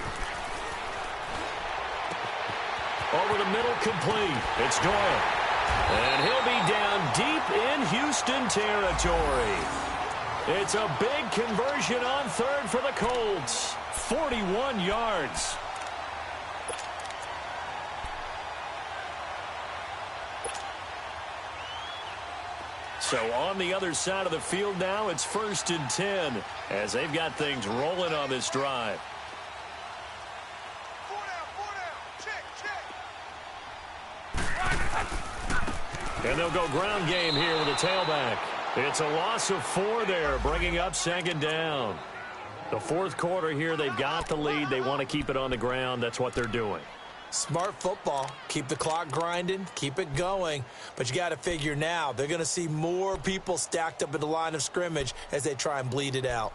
Over the middle, complete. It's Doyle. And he'll be down deep in Houston territory. It's a big conversion on third for the Colts. 41 yards. So on the other side of the field now, it's 1st and 10 as they've got things rolling on this drive. Four down. Check. And they'll go ground game here with a tailback. It's a loss of 4 there, bringing up 2nd down. The fourth quarter here, they've got the lead. They want to keep it on the ground. That's what they're doing. Smart football. Keep the clock grinding. Keep it going. But you got to figure now, they're going to see more people stacked up at the line of scrimmage as they try and bleed it out.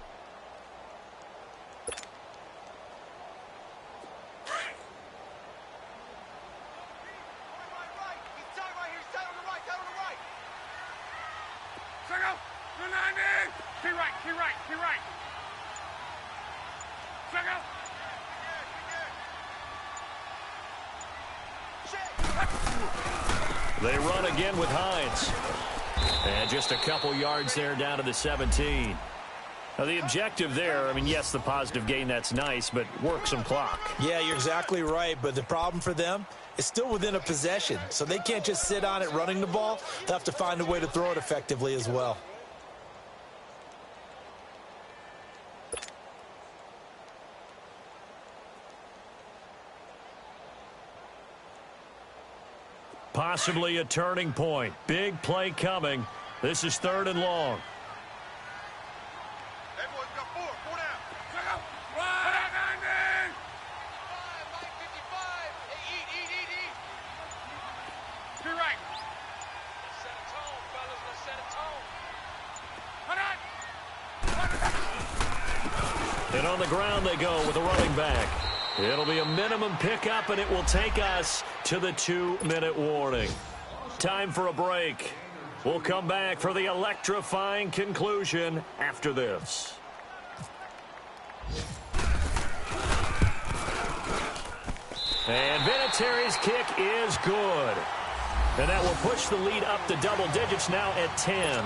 They run again with Hines. And just a couple yards there down to the 17. Now, the objective there, I mean, yes, the positive gain, that's nice, but work some clock. Yeah, you're exactly right, but the problem for them is still within a possession, so they can't just sit on it running the ball. They'll have to find a way to throw it effectively as well. Possibly a turning point. Big play coming. This is 3rd and long. Everyone's got four down. Check out. Run. 55. Hey, eat. To your right. Let's set a tone, fellas. Let's set a tone. Run. And on the ground they go with a running back. It'll be a minimum pickup, and it will take us to the 2-minute warning. Time for a break. We'll come back for the electrifying conclusion after this. And Vinatieri's kick is good. And that will push the lead up to double digits now at 10.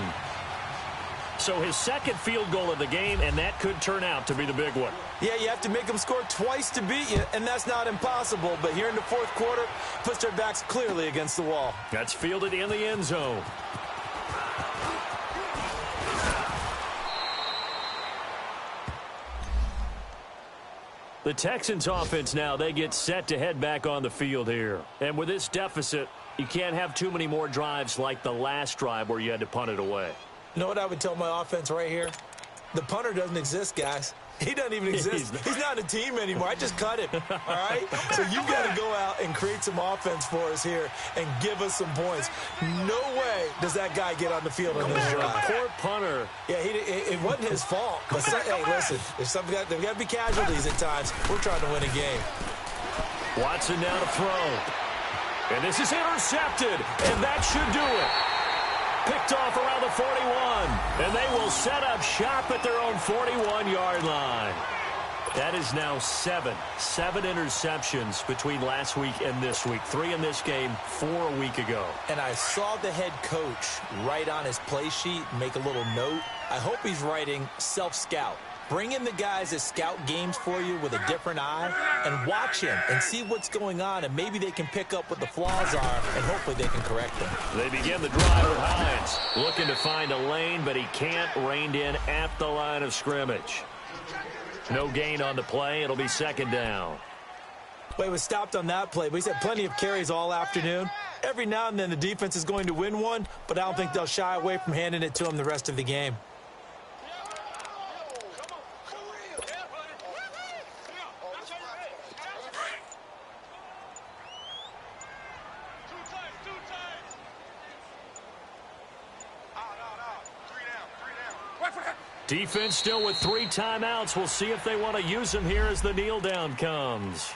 So his second field goal of the game, and that could turn out to be the big one. Yeah, you have to make them score twice to beat you, and that's not impossible. But here in the fourth quarter, puts their backs clearly against the wall. That's fielded in the end zone. The Texans offense now, they get set to head back on the field here. And with this deficit, you can't have too many more drives like the last drive where you had to punt it away. You know what I would tell my offense right here? The punter doesn't exist, guys. He doesn't even exist. He's not a team anymore. I just cut him, all right? So you've got to go out and create some offense for us here and give us some points. No way does that guy get on the field on this drive. Poor punter. Yeah, it wasn't his fault. But hey, listen, there's got to be casualties at times. We're trying to win a game. Watson now to throw. And this is intercepted, and that should do it. Picked off around the 41, and they will set up shop at their own 41-yard line. That is now 7 interceptions between last week and this week. 3 in this game, 4 a week ago. And I saw the head coach write on his play sheet, make a little note. I hope he's writing self-scout. Bring in the guys that scout games for you with a different eye and watch him and see what's going on, and maybe they can pick up what the flaws are, and hopefully they can correct them. They begin the drive with Hines, looking to find a lane, but he can't, reined in at the line of scrimmage. No gain on the play. It'll be 2nd down. Well, he was stopped on that play, but he's had plenty of carries all afternoon. Every now and then the defense is going to win one, but I don't think they'll shy away from handing it to him the rest of the game. Defense still with 3 timeouts. We'll see if they want to use them here as the kneel down comes.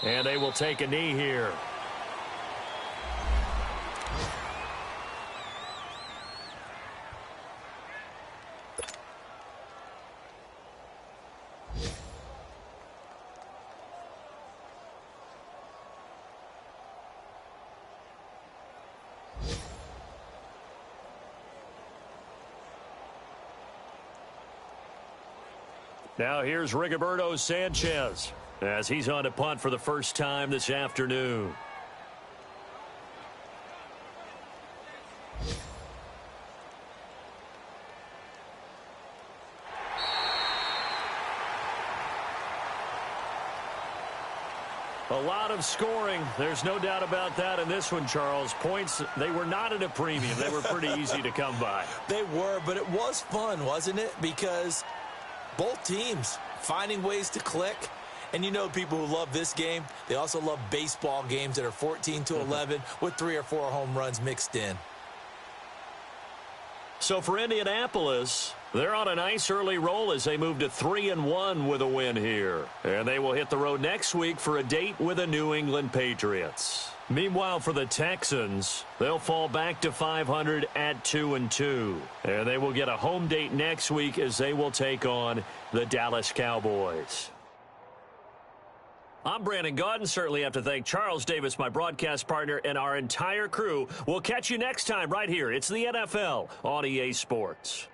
And they will take a knee here. Now here's Rigoberto Sanchez as he's on to punt for the first time this afternoon. A lot of scoring. There's no doubt about that in this one, Charles. Points, they were not at a premium. They were pretty easy to come by. They were, but it was fun, wasn't it? Because both teams finding ways to click. And you know people who love this game, they also love baseball games that are 14-11 with 3 or 4 home runs mixed in. So for Indianapolis, they're on a nice early roll as they move to 3-1 with a win here. And they will hit the road next week for a date with the New England Patriots. Meanwhile, for the Texans, they'll fall back to 500 at 2-2. And they will get a home date next week as they will take on the Dallas Cowboys. I'm Brandon Gaudin. Certainly have to thank Charles Davis, my broadcast partner, and our entire crew. We'll catch you next time right here. It's the NFL on EA Sports.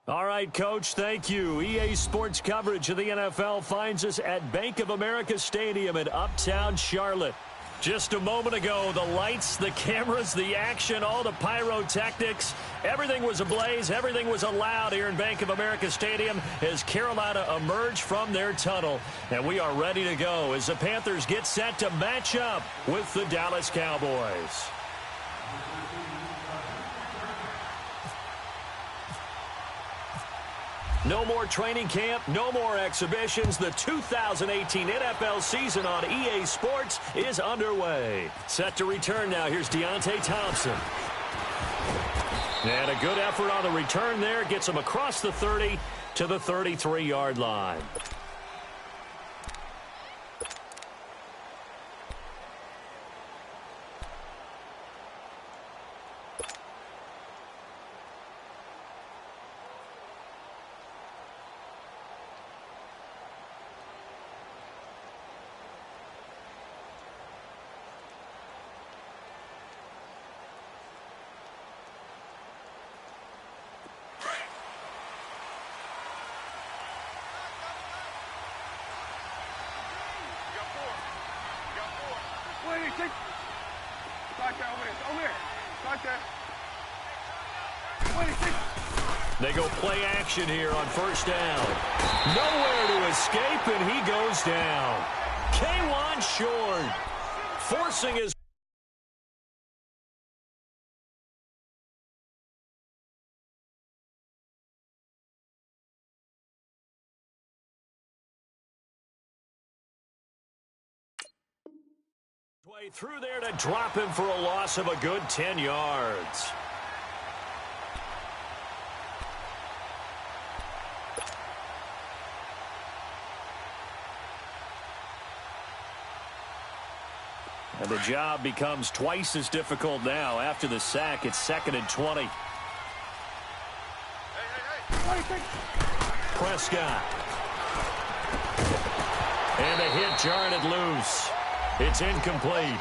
All right, Coach, thank you. EA Sports coverage of the NFL finds us at Bank of America Stadium in Uptown Charlotte. Just a moment ago, the lights, the cameras, the action, all the pyrotechnics, everything was ablaze, everything was allowed here in Bank of America Stadium as Carolina emerged from their tunnel. And we are ready to go as the Panthers get set to match up with the Dallas Cowboys. No more training camp, no more exhibitions. The 2018 NFL season on EA Sports is underway. Set to return now. Here's Deontay Thompson. And a good effort on the return there. Gets him across the 30 to the 33-yard line. They go play action here on first down. Nowhere to escape, and he goes down. K1 short, forcing his way through there to drop him for a loss of a good 10 yards. And the job becomes twice as difficult now. After the sack, it's 2nd and 20. Prescott. And a hit jarring it loose. It's incomplete.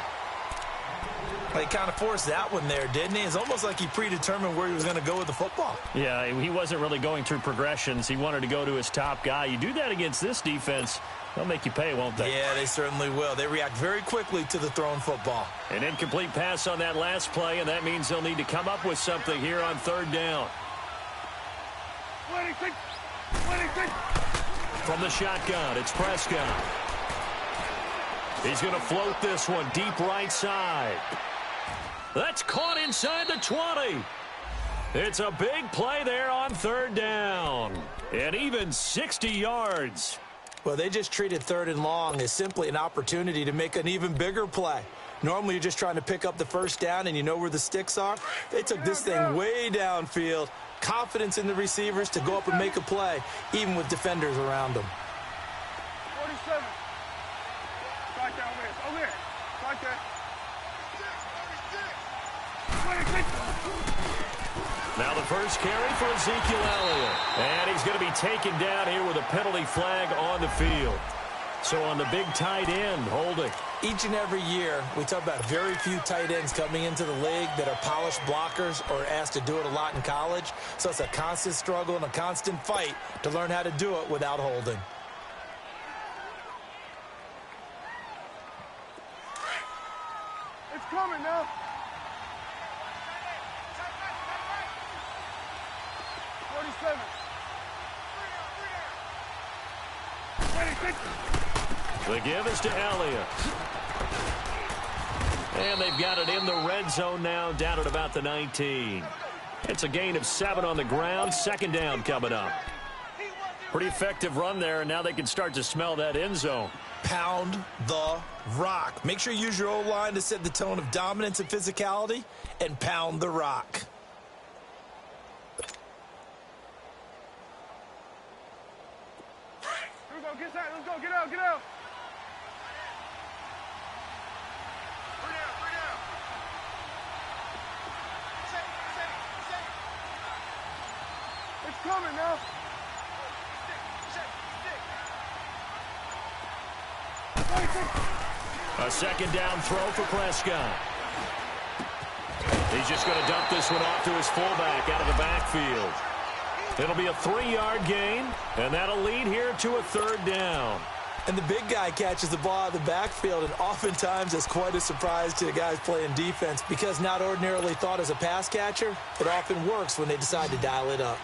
He kind of forced that one there, didn't he? It's almost like he predetermined where he was going to go with the football. Yeah, he wasn't really going through progressions. He wanted to go to his top guy. You do that against this defense, they'll make you pay, won't they? Yeah, they certainly will. They react very quickly to the thrown football. An incomplete pass on that last play, and that means they'll need to come up with something here on third down. From the shotgun, it's Prescott. He's going to float this one deep right side. That's caught inside the 20. It's a big play there on third down. And even 60 yards. Well, they just treated 3rd and long as simply an opportunity to make an even bigger play. Normally, you're just trying to pick up the first down and you know where the sticks are. They took this thing way downfield. Confidence in the receivers to go up and make a play, even with defenders around them. 47. Right down there. Over there. Right there. 26. Now the first carry for Ezekiel Elliott. And he's going to be taken down here with a penalty flag on the field. So on the big tight end, holding. Each and every year, we talk about very few tight ends coming into the league that are polished blockers or asked to do it a lot in college. So it's a constant struggle and a constant fight to learn how to do it without holding. It's coming now. 47. 26. The give is to Elliott. And they've got it in the red zone now, down at about the 19. It's a gain of 7 on the ground. 2nd down coming up. Pretty effective run there, and now they can start to smell that end zone. Pound the rock. Make sure you use your O-line to set the tone of dominance and physicality, and pound the rock. Here we go. Get inside. Let's go. Get out. Get out. It's coming now. A 2nd down throw for Prescott. He's just going to dump this one off to his fullback out of the backfield. It'll be a 3-yard gain, and that'll lead here to a 3rd down. And the big guy catches the ball out of the backfield, and oftentimes it's quite a surprise to the guys playing defense because not ordinarily thought as a pass catcher, it often works when they decide to dial it up.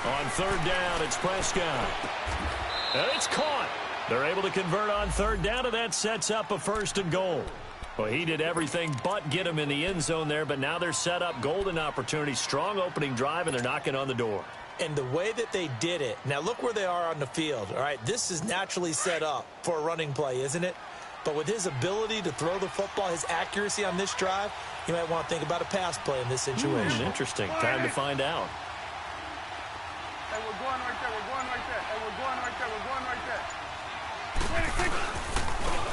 On 3rd down, it's Prescott. And it's caught. They're able to convert on 3rd down, and that sets up a 1st and goal. Well, he did everything but get him in the end zone there, but now they're set up golden opportunity, strong opening drive, and they're knocking on the door. And the way that they did it, now look where they are on the field, all right? This is naturally set up for a running play, isn't it? But with his ability to throw the football, his accuracy on this drive, you might want to think about a pass play in this situation. Interesting. Time to find out. Hey, we're going right there. We're going right there. Hey, we're going right there. We're going right there.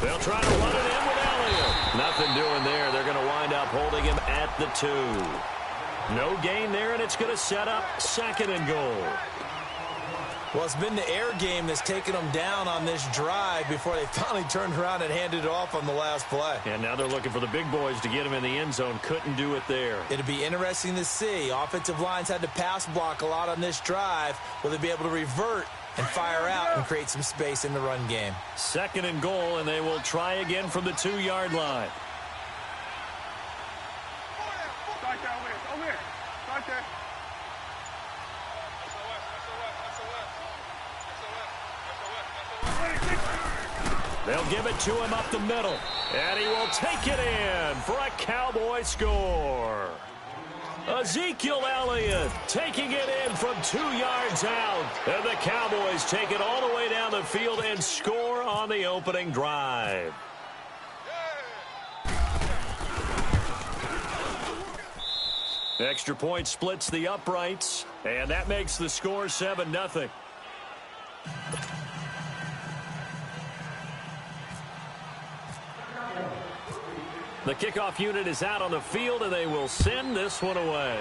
They'll try to run it in with Elliott. Nothing doing there. They're going to wind up holding him at the 2. No gain there, and it's going to set up 2nd and goal. Well, it's been the air game that's taken them down on this drive before they finally turned around and handed it off on the last play. And now they're looking for the big boys to get him in the end zone. Couldn't do it there. It'll be interesting to see. Offensive lines had to pass block a lot on this drive. Will they be able to revert and fire out and create some space in the run game? 2nd and goal, and they will try again from the 2-yard line. Start there, over here. Start there. They'll give it to him up the middle, and he will take it in for a Cowboy score. Ezekiel Elliott taking it in from 2 yards out. And the Cowboys take it all the way down the field and score on the opening drive. Extra point splits the uprights, and that makes the score 7-0. The kickoff unit is out on the field, and they will send this one away.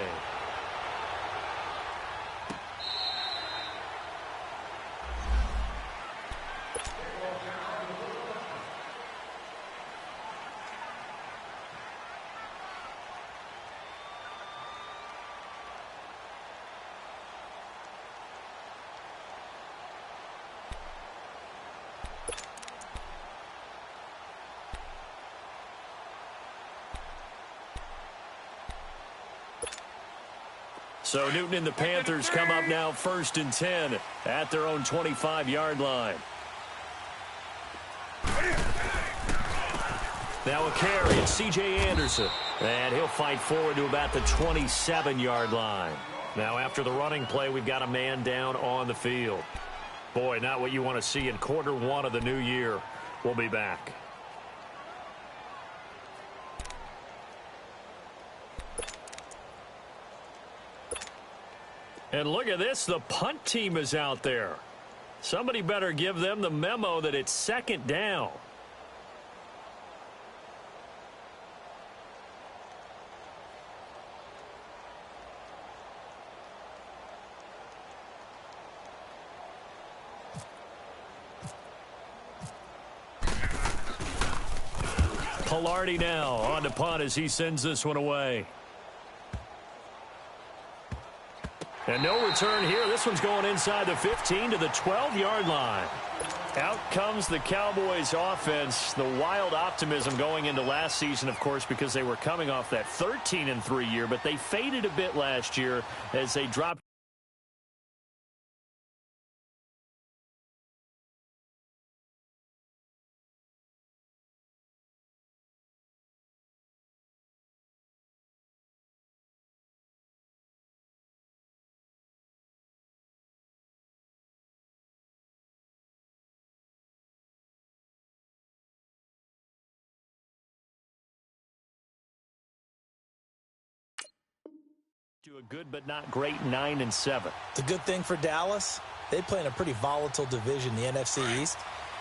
So Newton and the Panthers come up now 1st and 10 at their own 25-yard line. Now a carry, it's C.J. Anderson. And he'll fight forward to about the 27-yard line. Now after the running play, we've got a man down on the field. Boy, not what you want to see in Q1 of the new year. We'll be back. And look at this, the punt team is out there. Somebody better give them the memo that it's 2nd down. Pilardi now on the punt as he sends this one away. And no return here. This one's going inside the 15 to the 12-yard line. Out comes the Cowboys offense. The wild optimism going into last season, of course, because they were coming off that 13-3 year, but they faded a bit last year as they dropped. To a good but not great 9-7. The good thing for Dallas, they play in a pretty volatile division, the NFC East.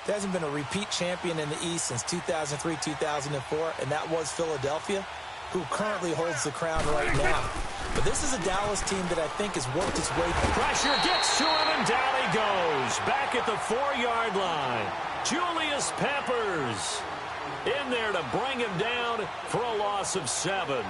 There hasn't been a repeat champion in the East since 2003-2004, and that was Philadelphia, who currently holds the crown right now. But this is a Dallas team that I think has worked its way. Pressure gets to him, and down he goes. Back at the 4-yard line. Julius Peppers in there to bring him down for a loss of 7.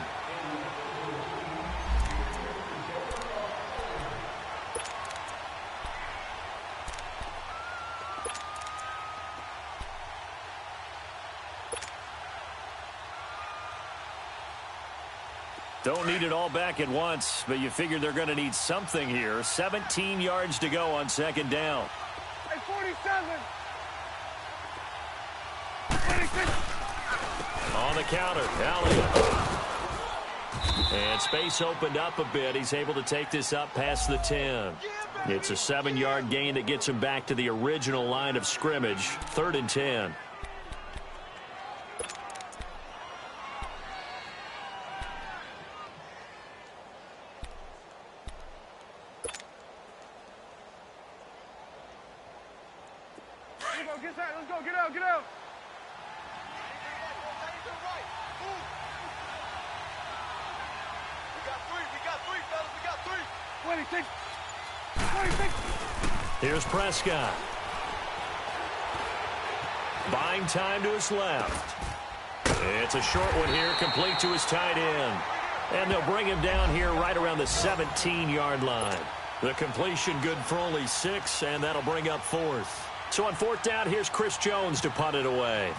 Don't need it all back at once, but you figure they're going to need something here. 17 yards to go on second down. Hey, 47. 26. On the counter, Elliott. And space opened up a bit. He's able to take this up past the 10. It's a 7-yard gain that gets him back to the original line of scrimmage. 3rd and 10. Let's go, get out, get out. We got three, fellas, we got three. 26. 26. Here's Prescott. Buying time to his left. It's a short one here, complete to his tight end. And they'll bring him down here right around the 17-yard line. The completion good for only 6, and that'll bring up 4th. So on 4th down, here's Chris Jones to punt it away.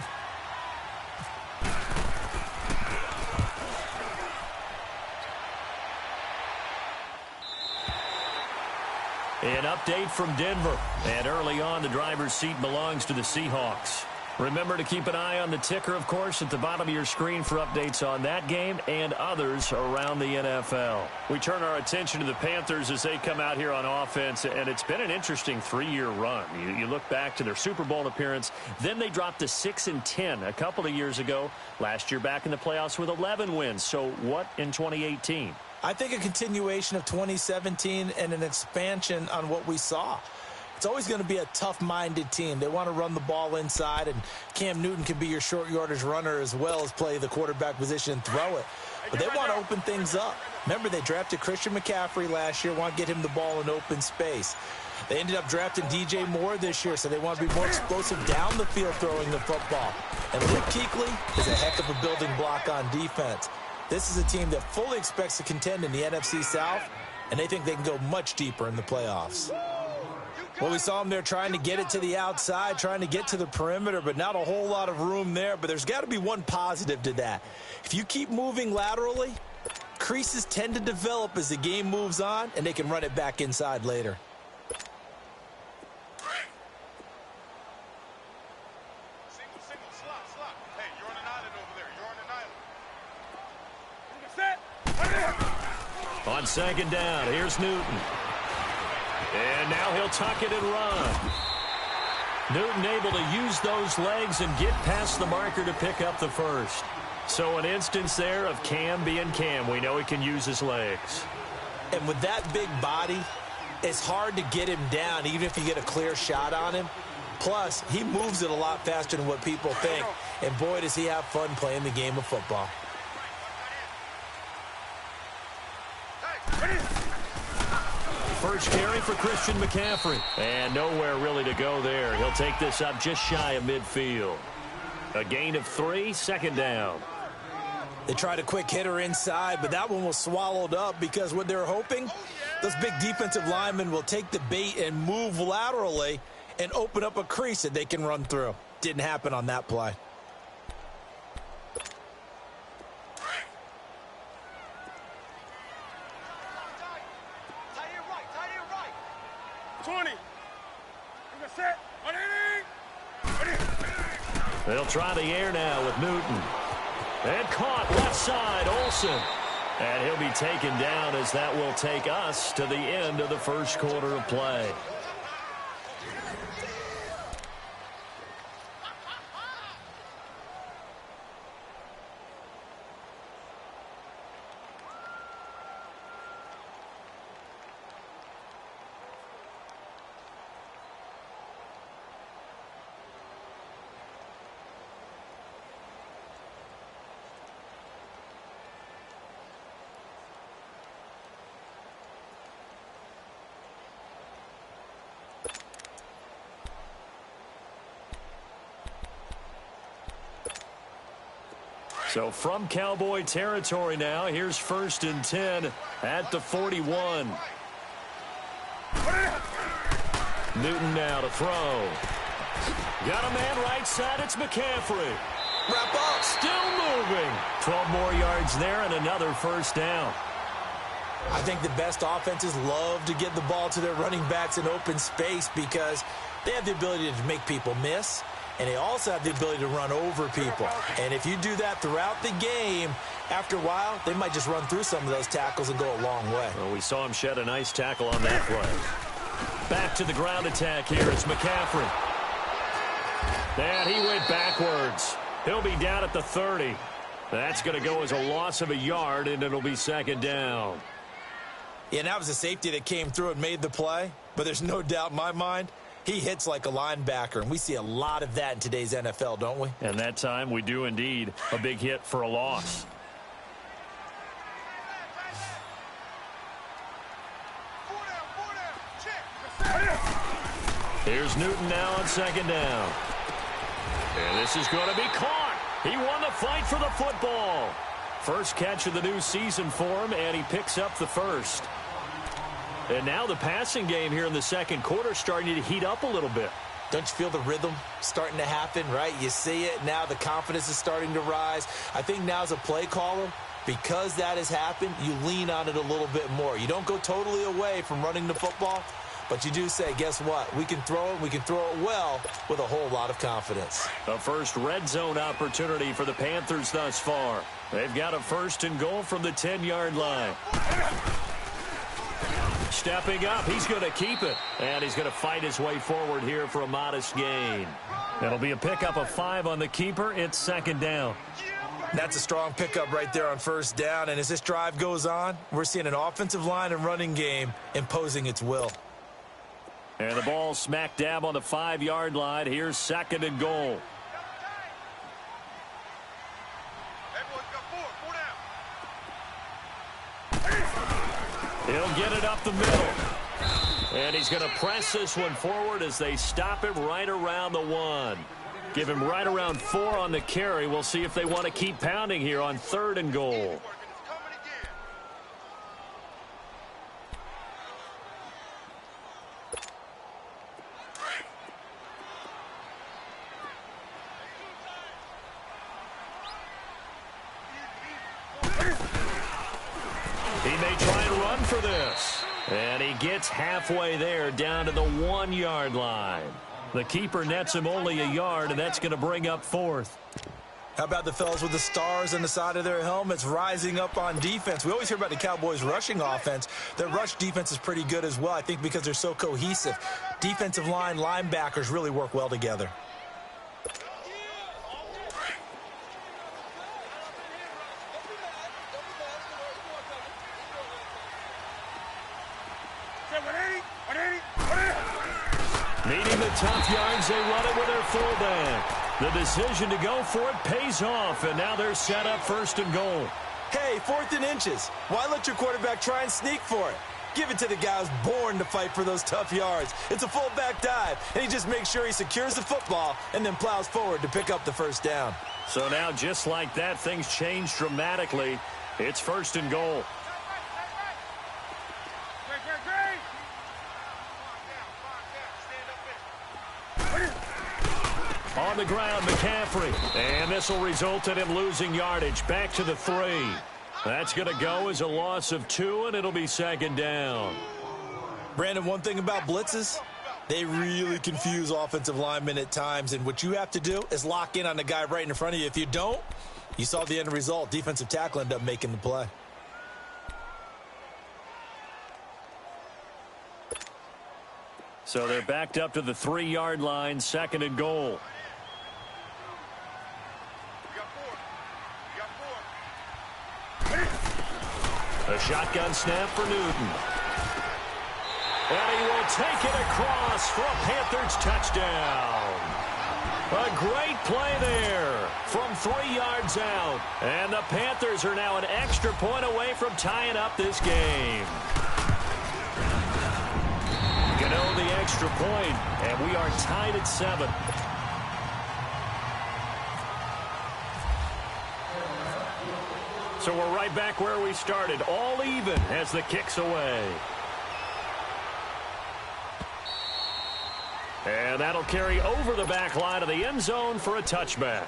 An update from Denver. And early on, the driver's seat belongs to the Seahawks. Remember to keep an eye on the ticker, of course, at the bottom of your screen for updates on that game and others around the NFL. We turn our attention to the Panthers as they come out here on offense, and it's been an interesting 3-year run. You look back to their Super Bowl appearance, then they dropped to 6-10 a couple of years ago. Last year back in the playoffs with 11 wins. So what in 2018? I think a continuation of 2017 and an expansion on what we saw. It's always going to be a tough-minded team. They want to run the ball inside, and Cam Newton can be your short yardage runner as well as play the quarterback position and throw it. But they want to open things up. Remember, they drafted Christian McCaffrey last year, want to get him the ball in open space. They ended up drafting DJ Moore this year, so they want to be more explosive down the field throwing the football. And Luke Kuechly is a heck of a building block on defense. This is a team that fully expects to contend in the NFC South, and they think they can go much deeper in the playoffs. Well, we saw them there trying to get it to the outside, trying to get to the perimeter, but not a whole lot of room there. But there's got to be one positive to that. If you keep moving laterally, creases tend to develop as the game moves on, and they can run it back inside later. Single, slot. Hey, you're on an island over there. You're on an island. Set. On second down, here's Newton. And now he'll tuck it and run. Newton able to use those legs and get past the marker to pick up the first. So an instance there of Cam being Cam. We know he can use his legs. And with that big body, it's hard to get him down, even if you get a clear shot on him. Plus, he moves it a lot faster than what people think. And boy, does he have fun playing the game of football. First carry for Christian McCaffrey. And nowhere really to go there. He'll take this up just shy of midfield. A gain of 3, second down. They tried a quick hitter inside, but that one was swallowed up because what they're hoping, those big defensive linemen will take the bait and move laterally and open up a crease that they can run through. Didn't happen on that play. 20. Set. They'll try the air now with Newton. And caught left side, Olsen. And he'll be taken down as that will take us to the end of the first quarter of play. So from Cowboy territory now, here's 1st and 10 at the 41. Newton now to throw. Got a man right side. It's McCaffrey. Wrap up. Still moving. 12 more yards there and another 1st down. I think the best offenses love to get the ball to their running backs in open space because they have the ability to make people miss, and they also have the ability to run over people. And if you do that throughout the game, after a while, they might just run through some of those tackles and go a long way. Well, we saw him shed a nice tackle on that play. Back to the ground attack here is McCaffrey. And he went backwards. He'll be down at the 30. That's going to go as a loss of a yard, and it'll be 2nd down. Yeah, and that was a safety that came through and made the play. But there's no doubt in my mind, he hits like a linebacker. And we see a lot of that in today's NFL, don't we? And that time we do indeed. A big hit for a loss. Here's Newton now on 2nd down. And this is going to be caught. He won the fight for the football. First catch of the new season for him, and he picks up the 1st. And now the passing game here in the 2nd quarter starting to heat up a little bit. Don't you feel the rhythm starting to happen, right? You see it. Now the confidence is starting to rise. I think now as a play caller, because that has happened, you lean on it a little bit more. You don't go totally away from running the football, but you do say, guess what? We can throw it. We can throw it well with a whole lot of confidence. The first red zone opportunity for the Panthers thus far. They've got a 1st and goal from the 10-yard line. Stepping up, he's going to keep it. And he's going to fight his way forward here for a modest gain. It'll be a pickup of 5 on the keeper. It's 2nd down. That's a strong pickup right there on 1st down. And as this drive goes on, we're seeing an offensive line and running game imposing its will. And the ball smack dab on the 5-yard line. Here's 2nd and goal. He'll get it up the middle. And he's going to press this one forward as they stop him right around the 1. Give him right around 4 on the carry. We'll see if they want to keep pounding here on 3rd and goal. He may try and run for this. And he gets halfway there down to the 1-yard line. The keeper nets him only a yard, and that's going to bring up 4th. How about the fellas with the stars on the side of their helmets rising up on defense? We always hear about the Cowboys' rushing offense. Their rush defense is pretty good as well, I think, because they're so cohesive. Defensive line, linebackers really work well together. Needing the tough yards, they run it with their fullback. The decision to go for it pays off, and now they're set up 1st and goal. Hey, 4th and inches. Why let your quarterback try and sneak for it? Give it to the guy who's born to fight for those tough yards. It's a fullback dive, and he just makes sure he secures the football and then plows forward to pick up the 1st down. So now, just like that, things change dramatically. It's 1st and goal. On the ground, McCaffrey. And this will result in him losing yardage. Back to the 3. That's going to go as a loss of 2, and it'll be 2nd down. Brandon, one thing about blitzes, they really confuse offensive linemen at times. And what you have to do is lock in on the guy right in front of you. If you don't, you saw the end result. Defensive tackle ended up making the play. So they're backed up to the 3-yard line, 2nd and goal. A shotgun snap for Newton. And he will take it across for a Panthers touchdown. A great play there from 3 yards out. And the Panthers are now an extra point away from tying up this game. Gano the extra point, and we are tied at 7. So we're right back where we started, all even as the kick's away. And that'll carry over the back line of the end zone for a touchback.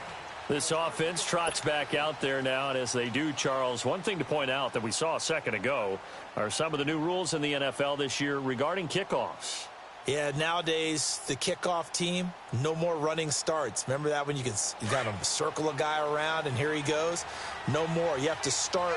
This offense trots back out there now, and as they do, Charles, one thing to point out that we saw a second ago are some of the new rules in the NFL this year regarding kickoffs. Yeah, nowadays, the kickoff team, no more running starts. Remember that when you got to circle a guy around and here he goes? No more. You have to start,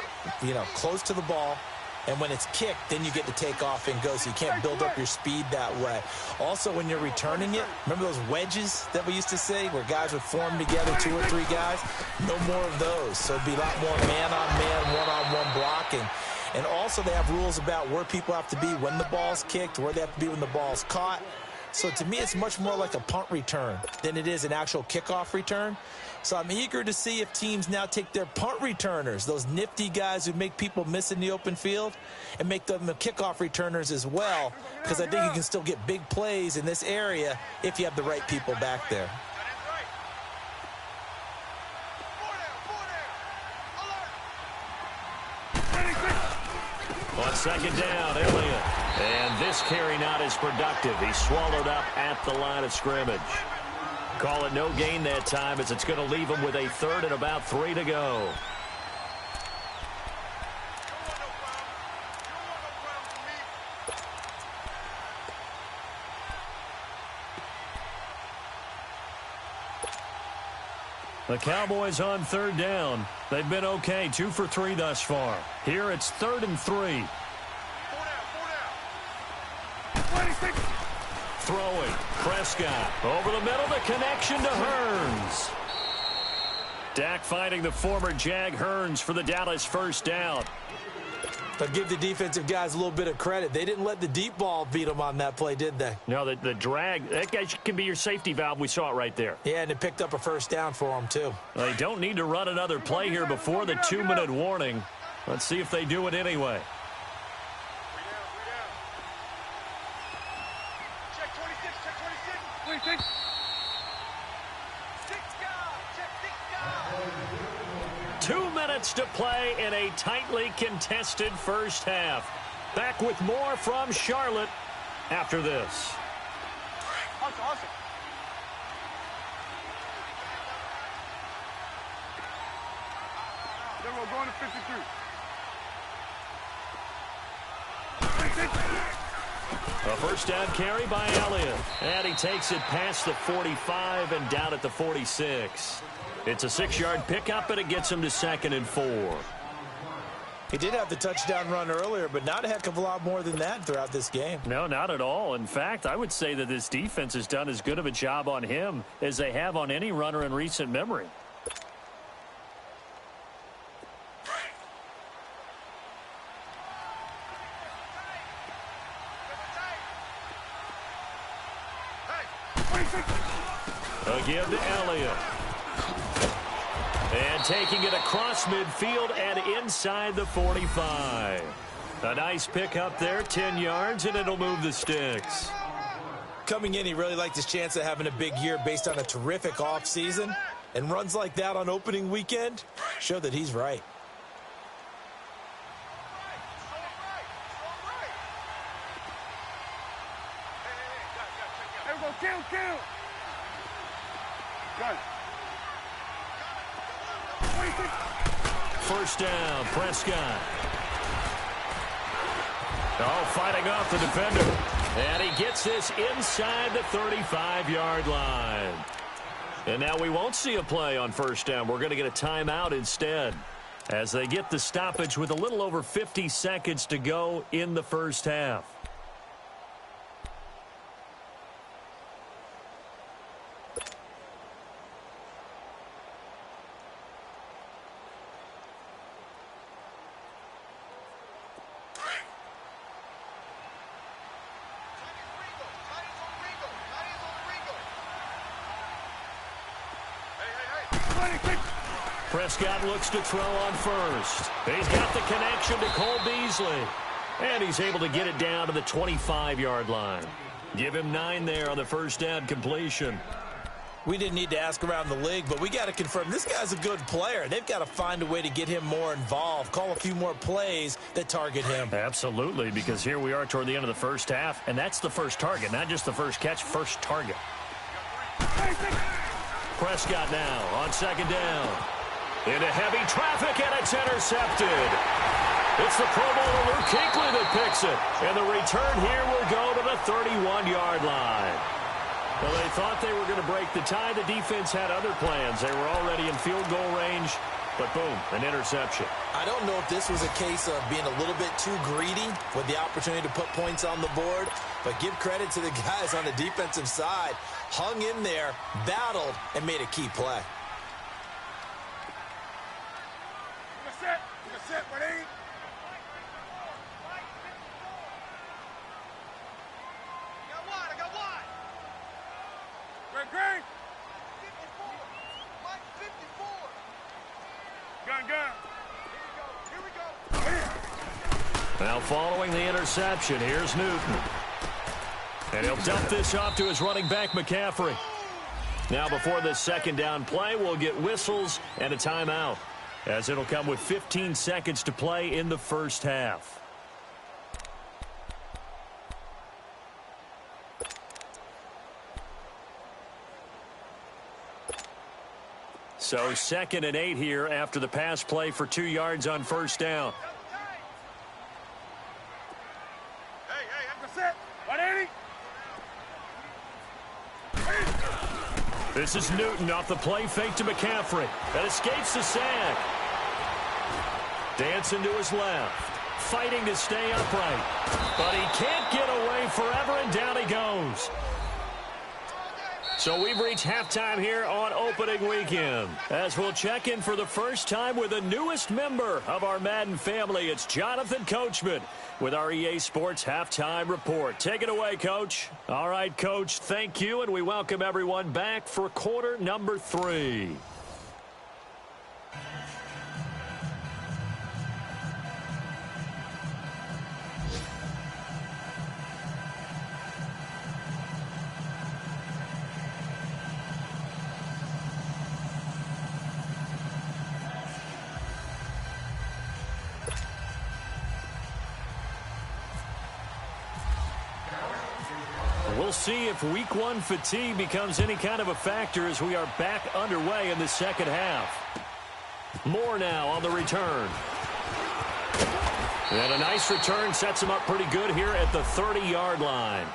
close to the ball. And when it's kicked, then you get to take off and go, so you can't build up your speed that way. Also, when you're returning it, remember those wedges that we used to say where guys would form together, 2 or 3 guys? No more of those. So it'd be a lot more man-on-man, one-on-one blocking. And also they have rules about where people have to be when the ball's kicked, where they have to be when the ball's caught. So to me, it's much more like a punt return than it is an actual kickoff return. So I'm eager to see if teams now take their punt returners, those nifty guys who make people miss in the open field, and make them the kickoff returners as well, because I think you can still get big plays in this area if you have the right people back there. On second down, Elliott. And this carry not as productive. He's swallowed up at the line of scrimmage. Call it no gain that time as it's going to leave him with a third and about 3 to go. The Cowboys on third down. They've been okay, 2 for 3 thus far. Here it's 3rd and 3. Throwing, Prescott over the middle, the connection to Hearns. Dak finding the former Jag Hearns for the Dallas first down. But give the defensive guys a little bit of credit. They didn't let the deep ball beat them on that play, did they? No, the drag, that guy can be your safety valve. We saw it right there. Yeah, and it picked up a first down for them, too. They don't need to run another play here before the 2-minute warning. Let's see if they do it anyway. Check 26, check 26. 2 minutes to play in a tightly contested first half. Back with more from Charlotte after this. Awesome. Then we're going to 53. A first down carry by Elliott. And he takes it past the 45 and down at the 46. It's a 6-yard pickup, and it gets him to 2nd and 4. He did have the touchdown run earlier, but not a heck of a lot more than that throughout this game. No, not at all. In fact, I would say that this defense has done as good of a job on him as they have on any runner in recent memory. Again to Elliott. And taking it across midfield and inside the 45. A nice pickup there, 10 yards, and it'll move the sticks. Coming in, he really liked his chance of having a big year based on a terrific offseason. And runs like that on opening weekend show that he's right. There we go, kill. Got it. First down, Prescott. Oh, fighting off the defender. And he gets this inside the 35-yard line. And now we won't see a play on first down. We're going to get a timeout instead as they get the stoppage with a little over 50 seconds to go in the first half. Prescott looks to throw on first. He's got the connection to Cole Beasley. And he's able to get it down to the 25-yard line. Give him 9 there on the first down completion. We didn't need to ask around the league, but we got to confirm this guy's a good player. They've got to find a way to get him more involved, call a few more plays that target him. Absolutely, because here we are toward the end of the first half, and that's the first target, not just the first catch, first target. Prescott now on second down. Into heavy traffic, and it's intercepted. It's the Pro Bowler Luke Kuechly that picks it. And the return here will go to the 31-yard line. Well, they thought they were going to break the tie. The defense had other plans. They were already in field goal range, but boom, an interception. I don't know if this was a case of being a little bit too greedy with the opportunity to put points on the board, but give credit to the guys on the defensive side. Hung in there, battled, and made a key play. Now following the interception, here's Newton. And he'll dump this off to his running back, McCaffrey. Now before this second down play, we'll get whistles and a timeout, as it'll come with 15 seconds to play in the first half. So 2nd and 8 here after the pass play for 2 yards on first down. This is Newton off the play fake to McCaffrey. That escapes the sack. Dancing to his left. Fighting to stay upright. But he can't get away forever, and down he goes. So we've reached halftime here on opening weekend, as we'll check in for the first time with the newest member of our Madden family. It's Jonathan Coachman with our EA Sports Halftime Report. Take it away, Coach. All right, Coach, thank you, and we welcome everyone back for quarter number 3. We'll see if week 1 fatigue becomes any kind of a factor as we are back underway in the second half. Moore now on the return. And a nice return sets him up pretty good here at the 30-yard line.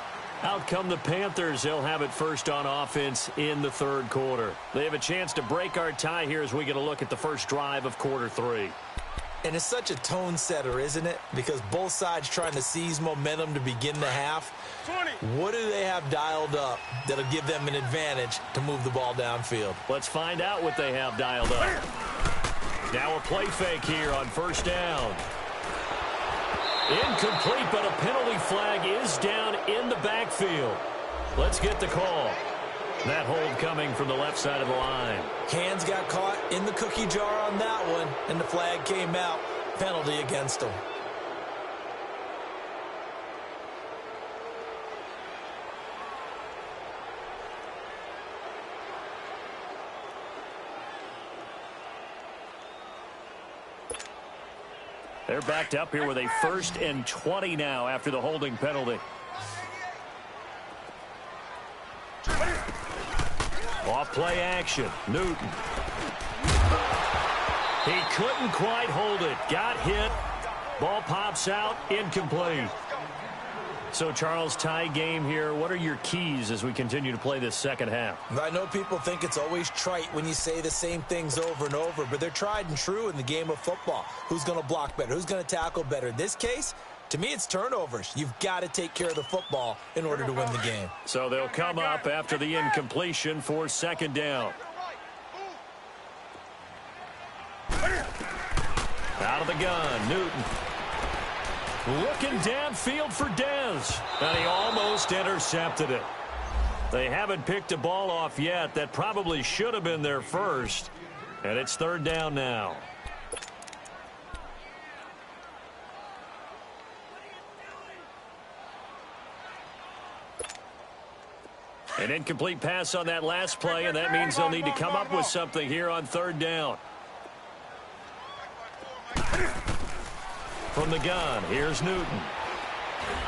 Out come the Panthers. They'll have it first on offense in the third quarter. They have a chance to break our tie here as we get a look at the first drive of quarter 3. And it's such a tone setter, isn't it? Because both sides trying to seize momentum to begin the half. 20. What do they have dialed up that'll give them an advantage to move the ball downfield? Let's find out what they have dialed up. Now a play fake here on first down. Incomplete, but a penalty flag is down in the backfield. Let's get the call. That hold coming from the left side of the line. Hands got caught in the cookie jar on that one, and the flag came out. Penalty against them. They're backed up here with a 1st and 20 now after the holding penalty. Off play action. Newton. He couldn't quite hold it. Got hit. Ball pops out. Incomplete. So, Charles, tie game here. What are your keys as we continue to play this second half? I know people think it's always trite when you say the same things over and over, but they're tried and true in the game of football. Who's going to block better? Who's going to tackle better? In this case, to me, it's turnovers. You've got to take care of the football in order to win the game. So they'll come up after the incompletion for second down. Out of the gun, Newton. Looking downfield for Dez. And he almost intercepted it. They haven't picked a ball off yet. That probably should have been their first. And it's third down now. An incomplete pass on that last play, and that means they'll need to come up with something here on third down. From the gun, here's Newton.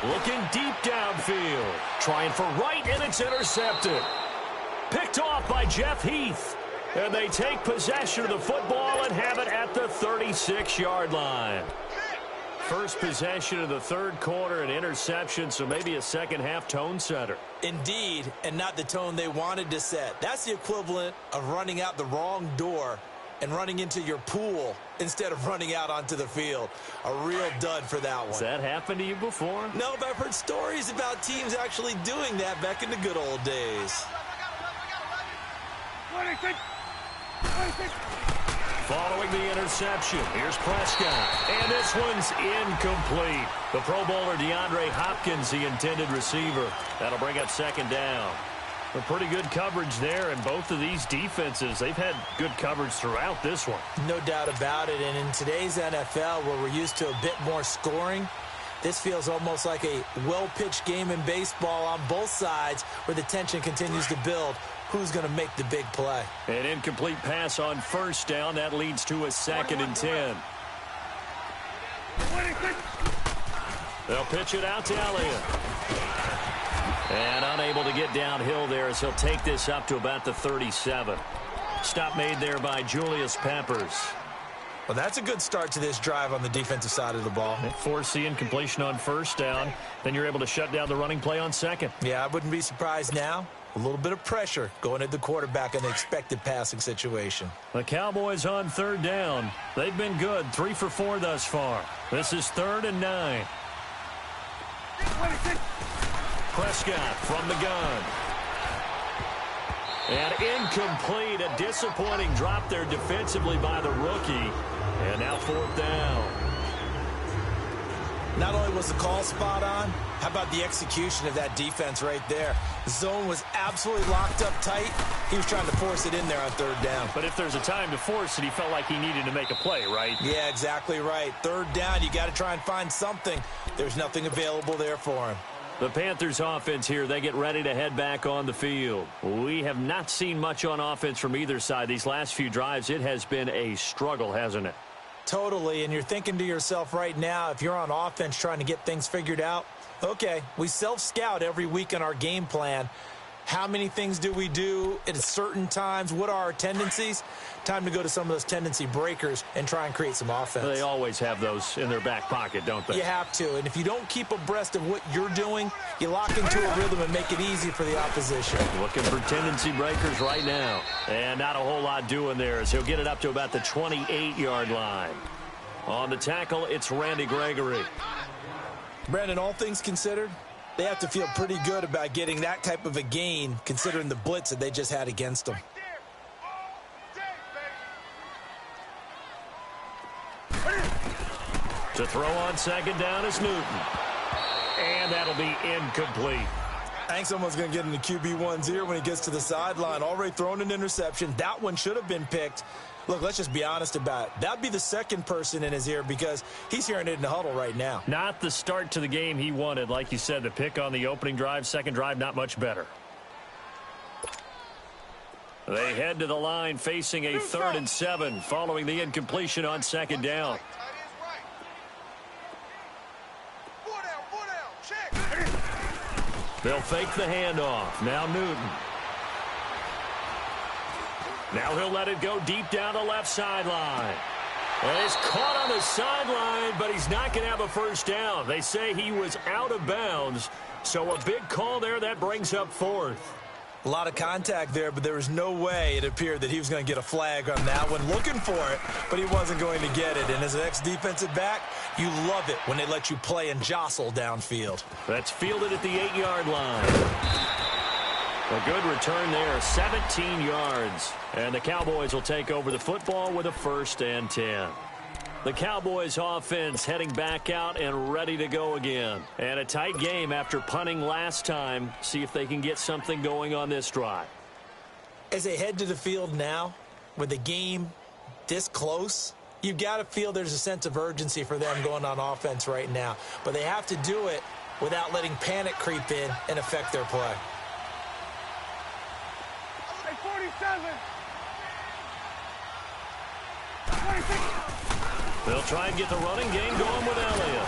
Looking deep downfield. Trying for right, and it's intercepted. Picked off by Jeff Heath. And they take possession of the football and have it at the 36-yard line. First possession of the third quarter, an interception, so maybe a second-half tone setter. Indeed, and not the tone they wanted to set. That's the equivalent of running out the wrong door and running into your pool instead of running out onto the field. A real dud for that one. Has that happened to you before? No, but I've heard stories about teams actually doing that back in the good old days. Following the interception, here's Prescott. And this one's incomplete. The Pro Bowler DeAndre Hopkins, the intended receiver. That'll bring up second down. A pretty good coverage there, and both of these defenses, they've had good coverage throughout this one. No doubt about it, and in today's NFL, where we're used to a bit more scoring, this feels almost like a well-pitched game in baseball on both sides where the tension continues to build. Who's going to make the big play? An incomplete pass on first down. That leads to a 2nd and 10. They'll pitch it out to Elliott. And unable to get downhill there as he'll take this up to about the 37. Stop made there by Julius Peppers. Well, that's a good start to this drive on the defensive side of the ball. Force the incompletion on first down. Then you're able to shut down the running play on second. Yeah, I wouldn't be surprised now. A little bit of pressure going at the quarterback in the expected passing situation. The Cowboys on third down. They've been good, 3 for 4 thus far. This is 3rd and 9. Prescott from the gun. And incomplete. A disappointing drop there defensively by the rookie. And now 4th down. Not only was the call spot on, how about the execution of that defense right there? The zone was absolutely locked up tight. He was trying to force it in there on 3rd down. But if there's a time to force it, he felt like he needed to make a play, right? Yeah, exactly right. 3rd down, you got to try and find something. There's nothing available there for him. The Panthers offense here, they get ready to head back on the field. We have not seen much on offense from either side. These last few drives, it has been a struggle, hasn't it? Totally, and you're thinking to yourself right now, if you're on offense trying to get things figured out, okay, we self-scout every week in our game plan. How many things do we do at certain times? What are our tendencies? Time to go to some of those tendency breakers and try and create some offense. They always have those in their back pocket, don't they? You have to, and if you don't keep abreast of what you're doing, you lock into a rhythm and make it easy for the opposition. Looking for tendency breakers right now. And not a whole lot doing there as he'll get it up to about the 28-yard line. On the tackle, it's Randy Gregory. Brandon, all things considered, they have to feel pretty good about getting that type of a gain considering the blitz that they just had against them. To throw on second down is Newton. And that'll be incomplete. I think someone's going to get into QB1's ear when he gets to the sideline. Already thrown an interception. That one should have been picked. Look, let's just be honest about it. That'd be the second person in his ear because he's hearing it in the huddle right now. Not the start to the game he wanted. Like you said, the pick on the opening drive, second drive, not much better. They head to the line facing a 3rd and 7 following the incompletion on second down. They'll fake the handoff. Now Newton. Now he'll let it go deep down the left sideline. And he's caught on the sideline, but he's not going to have a first down. They say he was out of bounds, so a big call there. That brings up 4th. A lot of contact there, but there was no way it appeared that he was going to get a flag on that one. Looking for it, but he wasn't going to get it. And as an ex-defensive back, you love it when they let you play and jostle downfield. That's fielded at the 8-yard line. A good return there, 17 yards. And the Cowboys will take over the football with a 1st and 10. The Cowboys offense heading back out and ready to go again. And a tight game after punting last time. See if they can get something going on this drive. As they head to the field now, with the game this close, you've got to feel there's a sense of urgency for them going on offense right now. But they have to do it without letting panic creep in and affect their play. 47. They'll try and get the running game going with Elliott.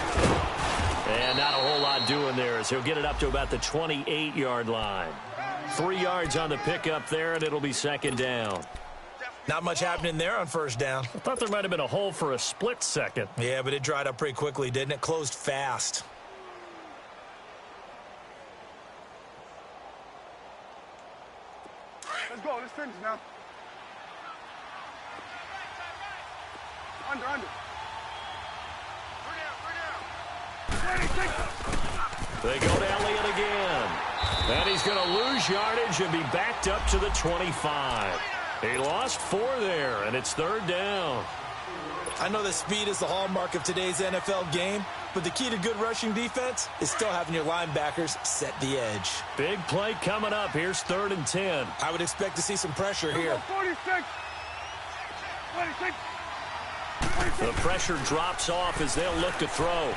And not a whole lot doing there as he'll get it up to about the 28-yard line. 3 yards on the pickup there, and it'll be second down. Not much happening there on first down. I thought there might have been a hole for a split second. Yeah, but it dried up pretty quickly, didn't it? Closed fast. Let's go. Let's finish now. Under. 26. They go to Elliott again. And he's going to lose yardage and be backed up to the 25. He lost 4 there, and it's third down. I know that speed is the hallmark of today's NFL game, but the key to good rushing defense is still having your linebackers set the edge. Big play coming up. Here's 3rd and 10. I would expect to see some pressure here. 46. 26. The pressure drops off as they'll look to throw.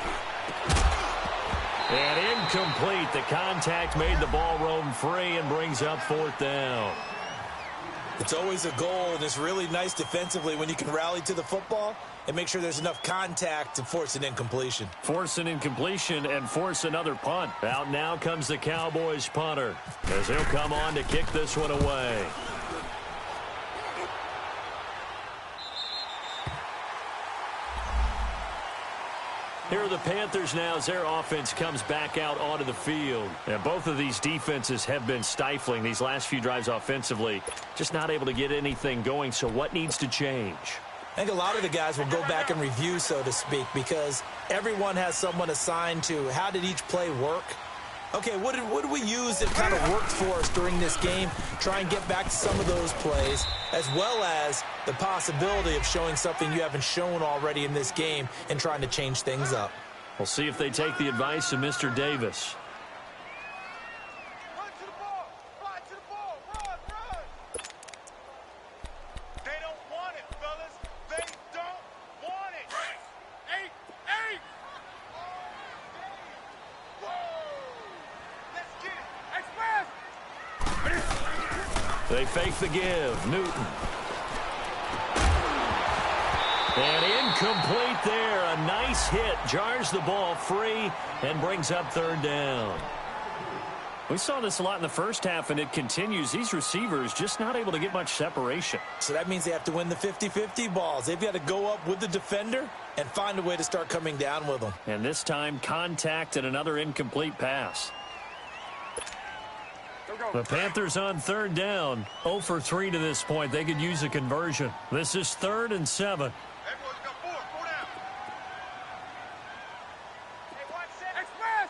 And incomplete. The contact made the ball roam free and brings up 4th down. It's always a goal, and it's really nice defensively when you can rally to the football and make sure there's enough contact to force an incompletion. Force an incompletion and force another punt. Out now comes the Cowboys punter as he'll come on to kick this one away. Here are the Panthers now as their offense comes back out onto the field. And both of these defenses have been stifling these last few drives offensively. Just not able to get anything going, so what needs to change? I think a lot of the guys will go back and review, so to speak, because everyone has someone assigned to how did each play work. Okay, what did we use that kind of worked for us during this game? Try and get back to some of those plays, as well as the possibility of showing something you haven't shown already in this game and trying to change things up. We'll see if they take the advice of Mr. Davis. Run to the ball. Fly to the ball. Run. They don't want it, fellas. They don't want it. 8. Whoa. Let's get it. Express. They fake the give. Newton. And incomplete there. A nice hit. Jars the ball free and brings up 3rd down. We saw this a lot in the first half, and it continues. These receivers just not able to get much separation. So that means they have to win the 50-50 balls. They've got to go up with the defender and find a way to start coming down with them. And this time, contact and another incomplete pass. The Panthers on 3rd down. 0 for 3 to this point. They could use a conversion. This is 3rd and 7. Everyone's got 4. Go down. Hey, watch that. Express.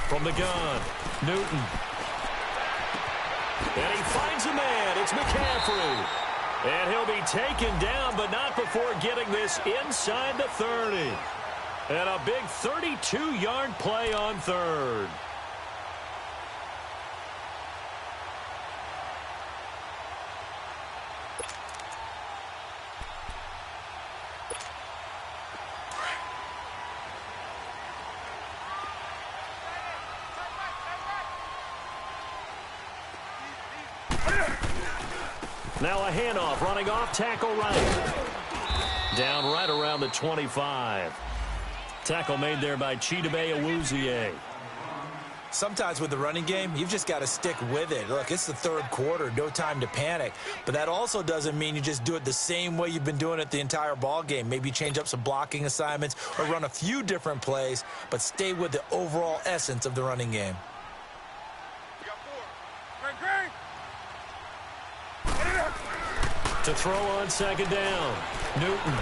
From the gun, Newton. And he finds a man. It's McCaffrey. And he'll be taken down, but not before getting this inside the 30. And a big 32-yard play on 3rd. Now a handoff, running off, tackle right. Down right around the 25. Tackle made there by Chidobe Awuzie. Sometimes with the running game, you've just got to stick with it. Look, it's the 3rd quarter, no time to panic. But that also doesn't mean you just do it the same way you've been doing it the entire ball game. Maybe change up some blocking assignments or run a few different plays, but stay with the overall essence of the running game. You got 4. Great. To throw on 2nd down, Newton.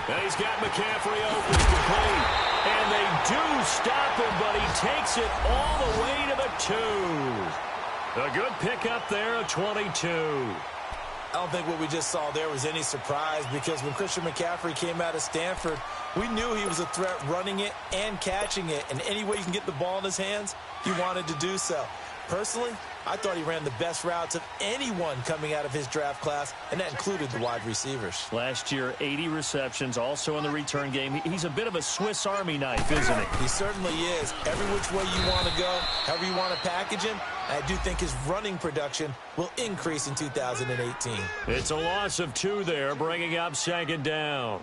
And he's got McCaffrey open, complete. And they do stop him, but he takes it all the way to the 2. A good pickup there, a 22. I don't think what we just saw there was any surprise, because when Christian McCaffrey came out of Stanford, we knew he was a threat running it and catching it. And any way you can get the ball in his hands, he wanted to do so. Personally, I thought he ran the best routes of anyone coming out of his draft class, and that included the wide receivers. Last year, 80 receptions, also in the return game. He's a bit of a Swiss Army knife, isn't he? He certainly is. Every which way you want to go, however you want to package him, I do think his running production will increase in 2018. It's a loss of 2 there, bringing up second down.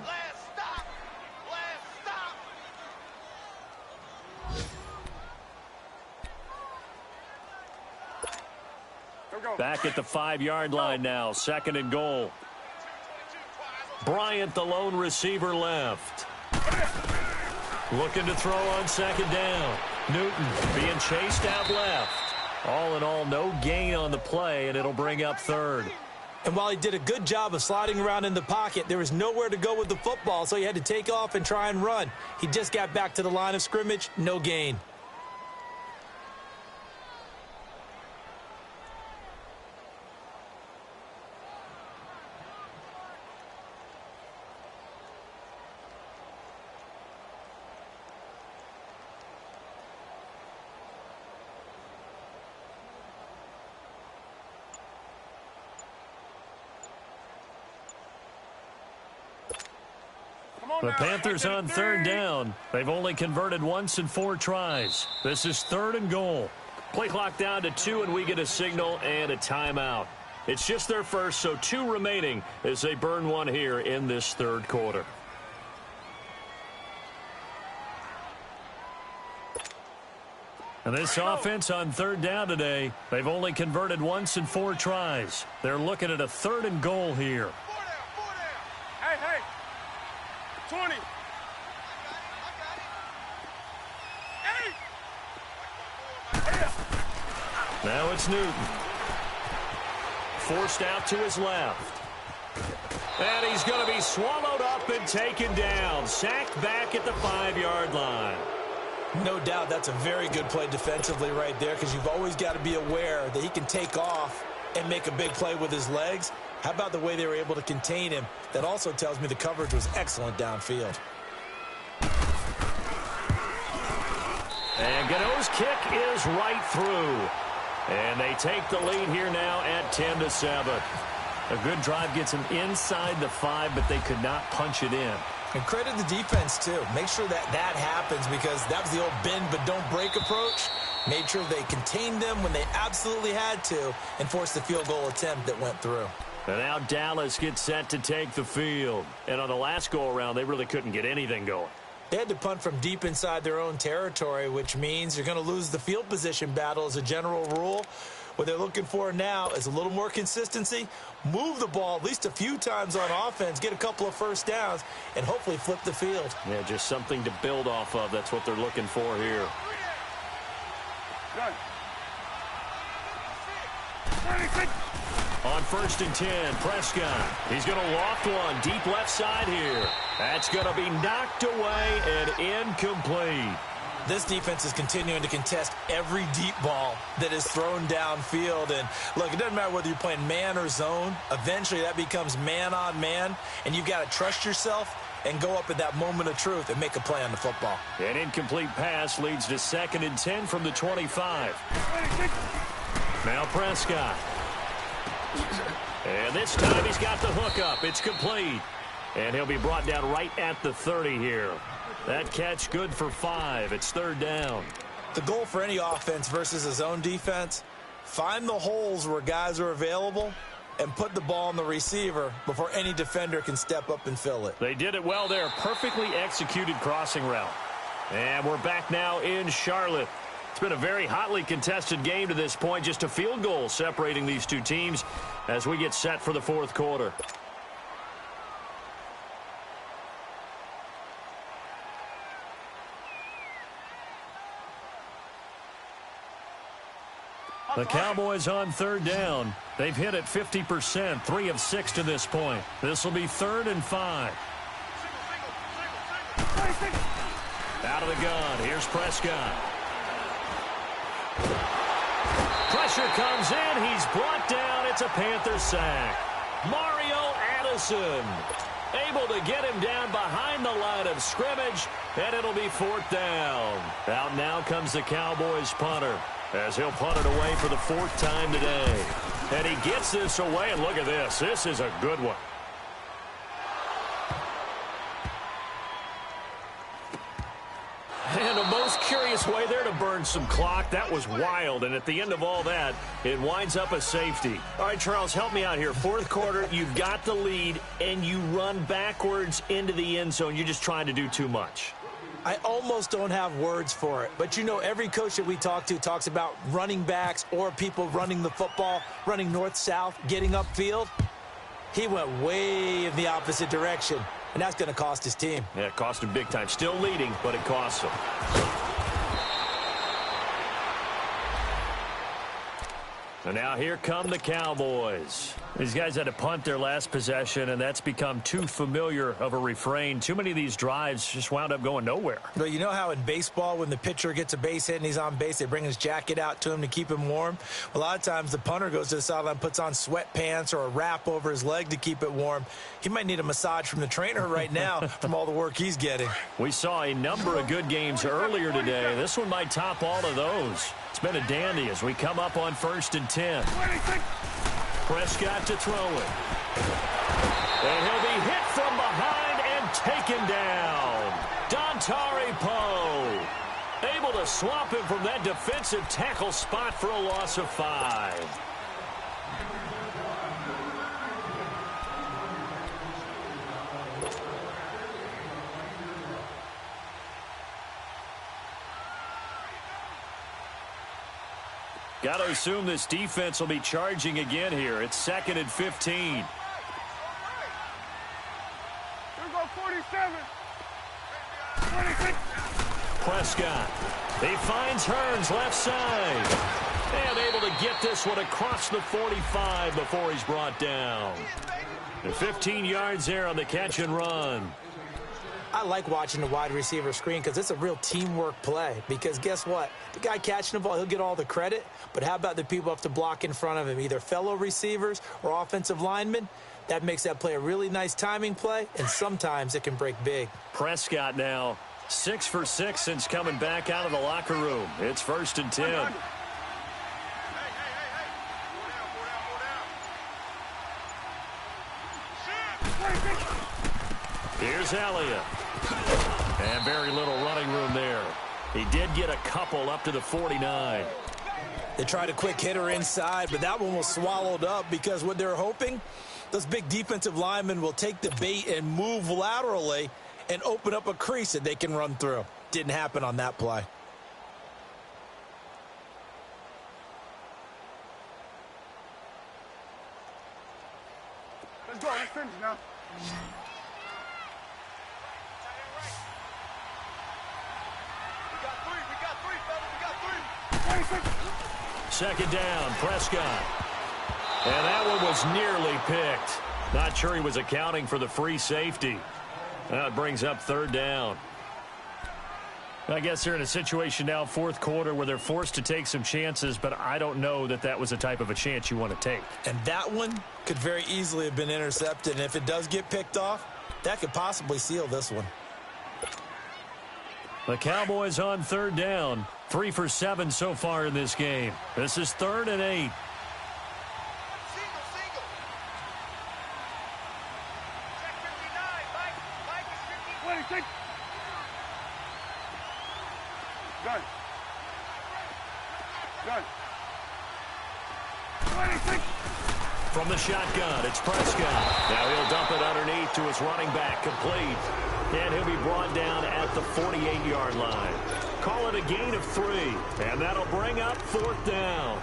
Back at the 5-yard line now, second and goal. Bryant, the lone receiver, left. Looking to throw on second down. Newton being chased out left. All in all, no gain on the play, and it'll bring up third. And while he did a good job of sliding around in the pocket, there was nowhere to go with the football, so he had to take off and try and run. He just got back to the line of scrimmage, no gain. The Panthers on third down. They've only converted once in 4 tries. This is third and goal. Play clock down to 2, and we get a signal and a timeout. It's just their first, so 2 remaining as they burn one here in this third quarter. And this offense on third down today, they've only converted once in 4 tries. They're looking at a third and goal here. 20. Now it's Newton. Forced out to his left. And he's going to be swallowed up and taken down. Sacked back at the 5-yard line. No doubt that's a very good play defensively right there, because you've always got to be aware that he can take off and make a big play with his legs. How about the way they were able to contain him? That also tells me the coverage was excellent downfield. And Gano's kick is right through. And they take the lead here now at 10-7. A good drive gets them inside the 5, but they could not punch it in. And credit the defense, too. Make sure that happens, because that was the old bend but don't break approach. Made sure they contained them when they absolutely had to and forced the field goal attempt that went through. And now Dallas gets set to take the field. And on the last go-around, they really couldn't get anything going. They had to punt from deep inside their own territory, which means you're going to lose the field position battle as a general rule. What they're looking for now is a little more consistency, move the ball at least a few times on offense, get a couple of first downs, and hopefully flip the field. Yeah, just something to build off of. That's what they're looking for here. On 1st and 10, Prescott. He's going to loft one deep left side here. That's going to be knocked away and incomplete. This defense is continuing to contest every deep ball that is thrown downfield. And, look, it doesn't matter whether you're playing man or zone. Eventually that becomes man on man, and you've got to trust yourself and go up at that moment of truth and make a play on the football. An incomplete pass leads to 2nd and 10 from the 25. Now Prescott. And this time he's got the hook up. It's complete. And he'll be brought down right at the 30 here. That catch good for 5. It's 3rd down. The goal for any offense versus a zone defense, find the holes where guys are available and put the ball on the receiver before any defender can step up and fill it. They did it well there. Perfectly executed crossing route. And we're back now in Charlotte. It's been a very hotly contested game to this point. Just a field goal separating these two teams as we get set for the 4th quarter. The Cowboys on 3rd down. They've hit it 50%, 3 of 6 to this point. This will be 3rd and 5. Out of the gun. Here's Prescott. Pressure comes in. He's brought down. It's a Panther sack. Mario Addison able to get him down behind the line of scrimmage, and it'll be 4th down. Out now comes the Cowboys punter. as he'll punt it away for the 4th time today. And he gets this away, and look at this. This is a good one. And a most curious way there to burn some clock. That was wild, and at the end of all that, it winds up a safety. All right, Charles, help me out here. 4th quarter, you've got the lead, and you run backwards into the end zone. You're just trying to do too much. I almost don't have words for it. But, you know, every coach that we talk to talks about running backs or people running the football, running north-south, getting upfield. He went way in the opposite direction, and that's going to cost his team. Yeah, it cost him big time. Still leading, but it costs him. And now here come the Cowboys. These guys had to punt their last possession, and that's become too familiar of a refrain. Too many of these drives just wound up going nowhere. But you know how in baseball, when the pitcher gets a base hit and he's on base, they bring his jacket out to him to keep him warm? A lot of times the punter goes to the sideline, puts on sweatpants or a wrap over his leg to keep it warm. He might need a massage from the trainer right now from all the work he's getting. We saw a number of good games earlier today. This one might top all of those. It's been a dandy as we come up on 1st and 10. Prescott to throw it. And he'll be hit from behind and taken down. Dontari Poe able to swamp him from that defensive tackle spot for a loss of 5. Got to assume this defense will be charging again here. It's 2nd and 15. Here we go, 47. 26. Prescott. He finds Hearns left side. And able to get this one across the 45 before he's brought down. And 15 yards there on the catch and run. I like watching the wide receiver screen because it's a real teamwork play. Because guess what? The guy catching the ball, he'll get all the credit. But how about the people up to block in front of him, either fellow receivers or offensive linemen? That makes that play a really nice timing play, and sometimes it can break big. Prescott now 6 for 6 since coming back out of the locker room. It's 1st and 10. Here's Elliott. And very little running room there. He did get a couple up to the 49. They tried a quick hitter inside, but that one was swallowed up because what they're hoping, those big defensive linemen will take the bait and move laterally and open up a crease that they can run through. Didn't happen on that play. Let's go. Let's finish now. We got 3, fella. 2nd down, Prescott. And that one was nearly picked. Not sure he was accounting for the free safety. That brings up 3rd down. I guess they're in a situation now, 4th quarter, where they're forced to take some chances, but I don't know that that was the type of a chance you want to take. And that one could very easily have been intercepted, and if it does get picked off, that could possibly seal this one. The Cowboys on 3rd down, 3 for 7 so far in this game. This is 3rd and 8. Single. Check 59. Mike is 56. Gun. 26. From the shotgun, it's Prescott. Now he'll dump it underneath to his running back, complete. And he'll be brought down at the 48-yard line. Call it a gain of 3, and that'll bring up 4th down.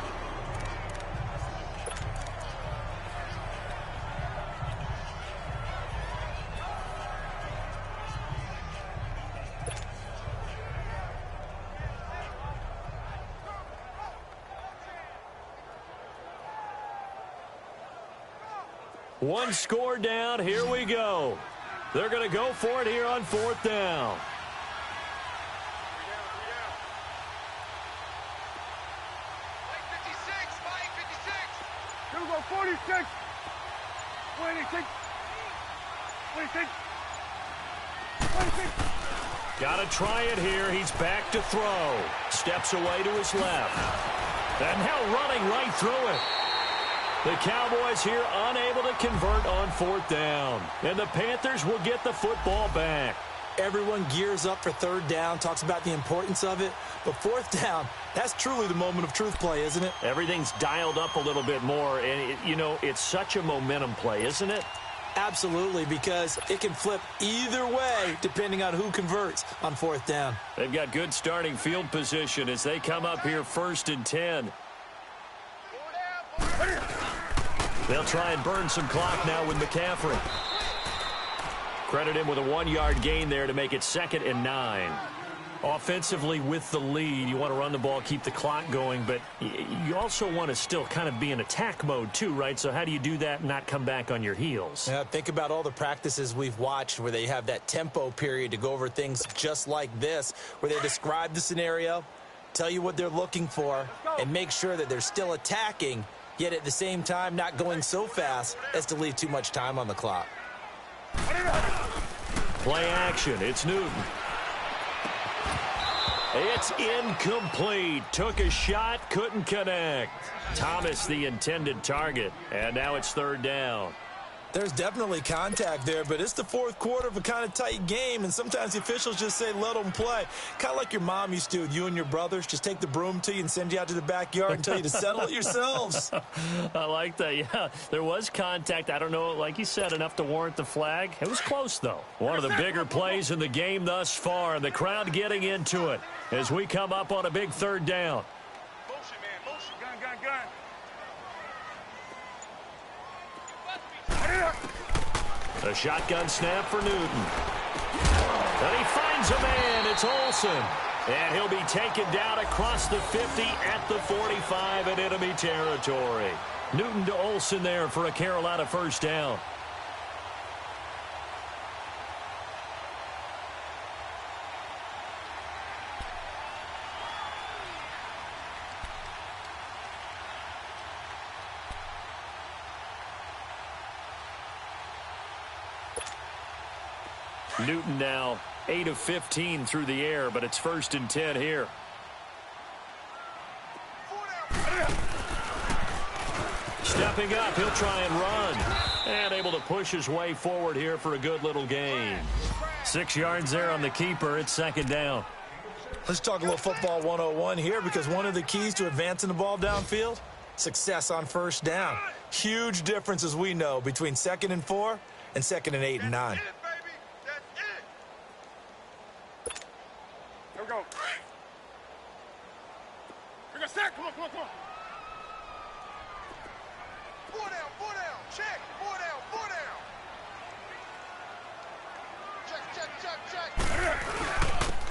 One score down. Here we go. They're going to go for it here on 4th down. Here we go, 46. 26. 26. 26. Got to try it here. He's back to throw. Steps away to his left. And now running right through it. The Cowboys here unable to convert on 4th down. And the Panthers will get the football back. Everyone gears up for 3rd down, talks about the importance of it. But 4th down, that's truly the moment of truth play, isn't it? Everything's dialed up a little bit more. And, it's such a momentum play, isn't it? Absolutely, because it can flip either way depending on who converts on 4th down. They've got good starting field position as they come up here 1st and 10. They'll try and burn some clock now with McCaffrey. Credit him with a 1-yard gain there to make it 2nd and 9. Offensively with the lead, you want to run the ball, keep the clock going, but you also want to still kind of be in attack mode too, right? So how do you do that and not come back on your heels? Yeah, think about all the practices we've watched where they have that tempo period to go over things just like this, where they describe the scenario, tell you what they're looking for, and make sure that they're still attacking, yet at the same time not going so fast as to leave too much time on the clock. Play action. It's Newton. It's incomplete. Took a shot, couldn't connect. Thomas the intended target, and now it's 3rd down. There's definitely contact there, but it's the 4th quarter of a kind of tight game, and sometimes the officials just say let them play. Kind of like your mom used to with you and your brothers. Just take the broom to you and send you out to the backyard and tell you to settle it yourselves. I like that, yeah. There was contact. I don't know, like you said, enough to warrant the flag. It was close, though. One of the bigger plays in the game thus far, and the crowd getting into it as we come up on a big 3rd down. Motion, man. Motion. Gun, gun, gun. A shotgun snap for Newton. And he finds a man. It's Olsen. And he'll be taken down across the 50 at the 45 in enemy territory. Newton to Olsen there for a Carolina 1st down. Newton now 8 of 15 through the air, but it's 1st and 10 here. Stepping up, he'll try and run. And able to push his way forward here for a good little gain. 6 yards there on the keeper. It's 2nd down. Let's talk a little football 101 here, because one of the keys to advancing the ball downfield, success on 1st down. Huge difference, as we know, between 2nd and 4 and 2nd and 8 and 9. Here we go. We're gonna sack. Come on, come on, come on. 4 down, 4 down. Check. 4 down, 4 down. Check, check, check, check.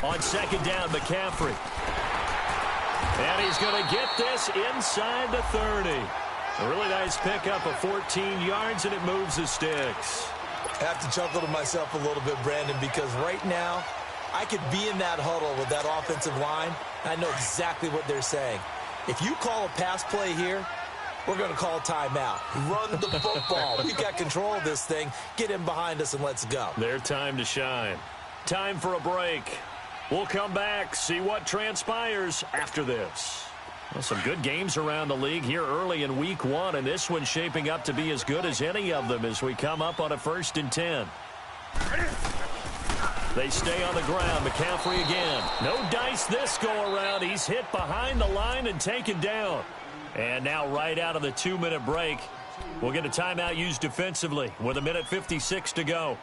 On 2nd down, McCaffrey. And he's going to get this inside the 30. A really nice pickup of 14 yards, and it moves the sticks. I have to chuckle to myself a little bit, Brandon, because right now I could be in that huddle with that offensive line, and I know exactly what they're saying. If you call a pass play here, we're going to call a timeout. Run the football. We've got control of this thing. Get him behind us and let's go. Their time to shine. Time for a break. We'll come back, see what transpires after this. Well, some good games around the league here early in week 1, and this one's shaping up to be as good as any of them as we come up on a 1st and 10. They stay on the ground. McCaffrey again. No dice this go-around. He's hit behind the line and taken down. And now right out of the 2-minute break, we'll get a timeout used defensively with 1:56 to go.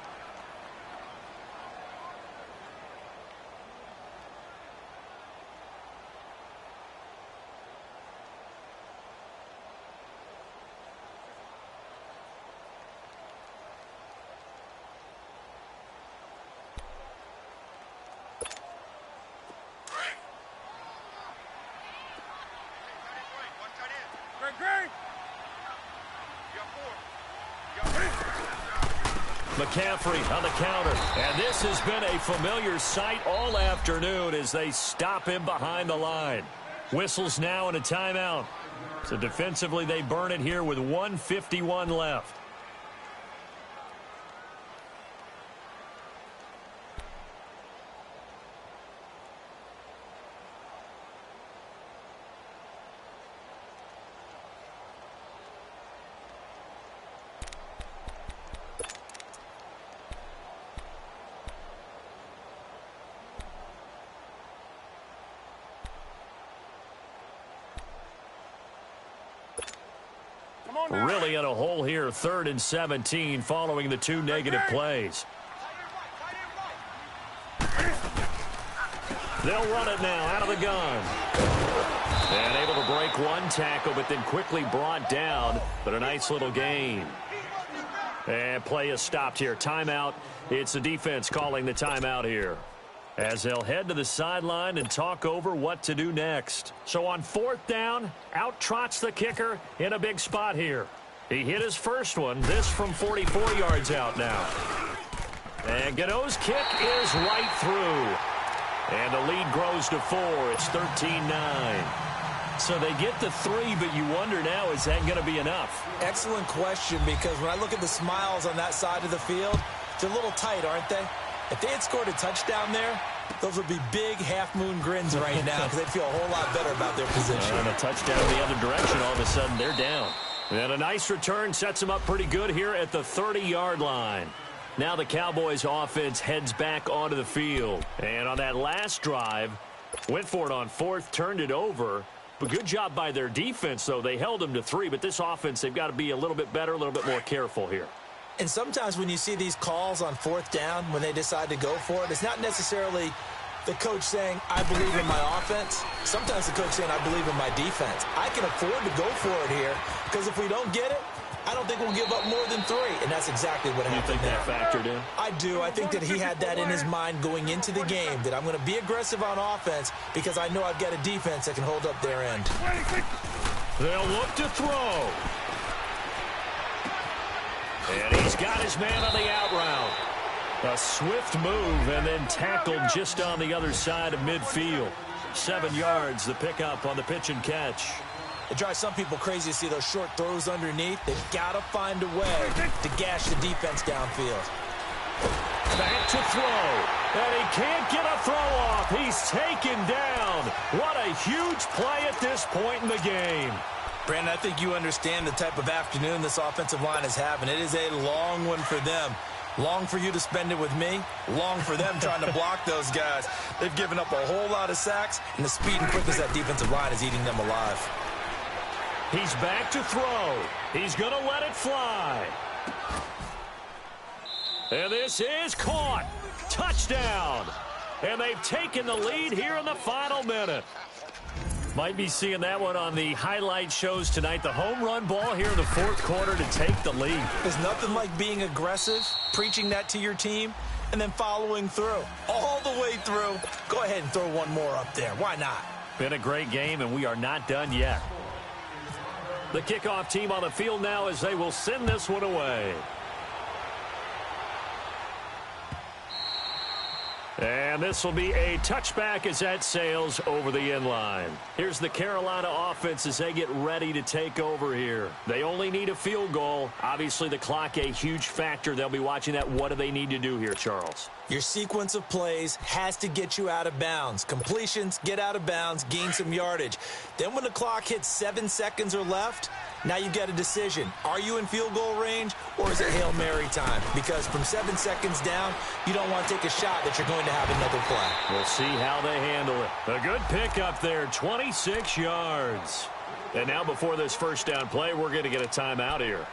McCaffrey on the counter. And this has been a familiar sight all afternoon as they stop him behind the line. Whistles now and a timeout. So defensively, they burn it here with 1:51 left. Really in a hole here, 3rd and 17, following the 2 negative plays. They'll run it now out of the gun. And able to break one tackle, but then quickly brought down. But a nice little gain. And play is stopped here. Timeout. It's the defense calling the timeout here, as they'll head to the sideline and talk over what to do next. So on 4th down, out trots the kicker in a big spot here. He hit his first one. This from 44 yards out now. And Gano's kick is right through. And the lead grows to 4. It's 13-9. So they get the 3, but you wonder now, is that going to be enough? Excellent question, because when I look at the smiles on that side of the field, they're a little tight, aren't they? If they had scored a touchdown there, those would be big half-moon grins right now, because they'd feel a whole lot better about their position. And a touchdown the other direction, all of a sudden they're down. And a nice return sets them up pretty good here at the 30-yard line. Now the Cowboys offense heads back onto the field. And on that last drive, went for it on 4th, turned it over. But good job by their defense, though. They held them to 3, but this offense, they've got to be a little bit better, a little bit more careful here. And sometimes when you see these calls on 4th down, when they decide to go for it, it's not necessarily the coach saying, I believe in my offense. Sometimes the coach saying, I believe in my defense. I can afford to go for it here, because if we don't get it, I don't think we'll give up more than 3. And that's exactly what happened. You think that factored in? I do. I think that he had that in his mind going into the game, that I'm going to be aggressive on offense because I know I've got a defense that can hold up their end. They'll look to throw. And he's got his man on the out route. A swift move and then tackled just on the other side of midfield. 7 yards, the pickup on the pitch and catch. It drives some people crazy to see those short throws underneath. They've got to find a way to gash the defense downfield. Back to throw. And he can't get a throw off. He's taken down. What a huge play at this point in the game. Brandon, I think you understand the type of afternoon this offensive line is having. It is a long one for them. Long for you to spend it with me. Long for them trying to block those guys. They've given up a whole lot of sacks, and the speed and quickness of that defensive line is eating them alive. He's back to throw. He's going to let it fly. And this is caught. Touchdown. And they've taken the lead here in the final minute. Might be seeing that one on the highlight shows tonight. The home run ball here in the 4th quarter to take the lead. There's nothing like being aggressive, preaching that to your team, and then following through. All the way through. Go ahead and throw one more up there. Why not? Been a great game, and we are not done yet. The kickoff team on the field now as they will send this one away. And this will be a touchback as that sails over the end line. Here's the Carolina offense as they get ready to take over here. They only need a field goal. Obviously, the clock a huge factor. They'll be watching that. What do they need to do here, Charles? Your sequence of plays has to get you out of bounds. Completions, get out of bounds, gain some yardage. Then when the clock hits 7 seconds or left, now you get a decision. Are you in field goal range, or is it Hail Mary time? Because from 7 seconds down, you don't want to take a shot that you're going to have another play. We'll see how they handle it. A good pickup there, 26 yards. And now before this first down play, we're going to get a timeout here,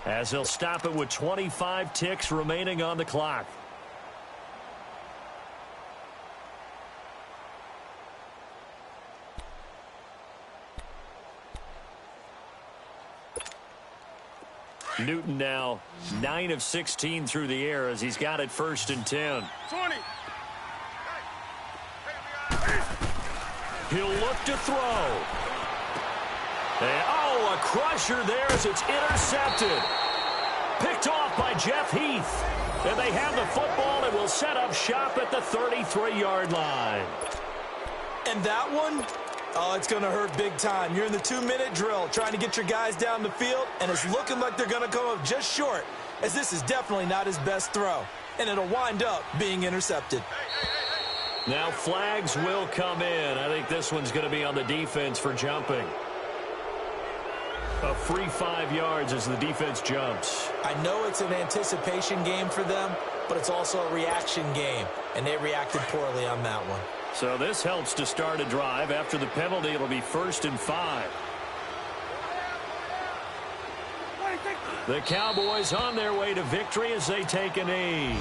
as they'll stop it with 25 ticks remaining on the clock. Newton now 9 of 16 through the air as he's got it 1st and 10. 20. He'll look to throw. And, a crusher there as it's intercepted. Picked off by Jeff Heath. And they have the football and will set up shop at the 33-yard line. And that one? Oh, it's going to hurt big time. You're in the 2-minute drill trying to get your guys down the field, and it's looking like they're going to come up just short, as this is definitely not his best throw, and it'll wind up being intercepted. Now flags will come in. I think this one's going to be on the defense for jumping. A free 5 yards as the defense jumps. I know it's an anticipation game for them, but it's also a reaction game, and they reacted poorly on that one. So this helps to start a drive. After the penalty, it'll be 1st and 5. The Cowboys on their way to victory as they take a knee.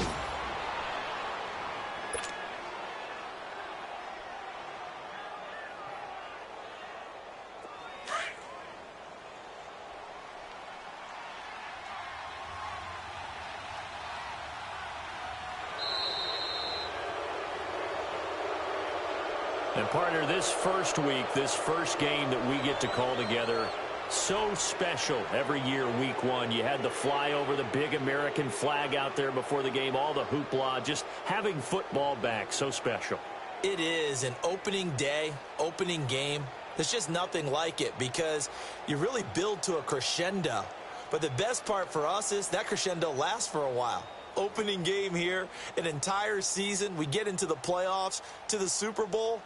And partner, this first week, this first game that we get to call together, so special every year, week one. You had the flyover, the big American flag out there before the game, all the hoopla, just having football back, so special. It is an opening day, opening game. There's just nothing like it because you really build to a crescendo. But the best part for us is that crescendo lasts for a while. Opening game here, an entire season. We get into the playoffs, to the Super Bowl.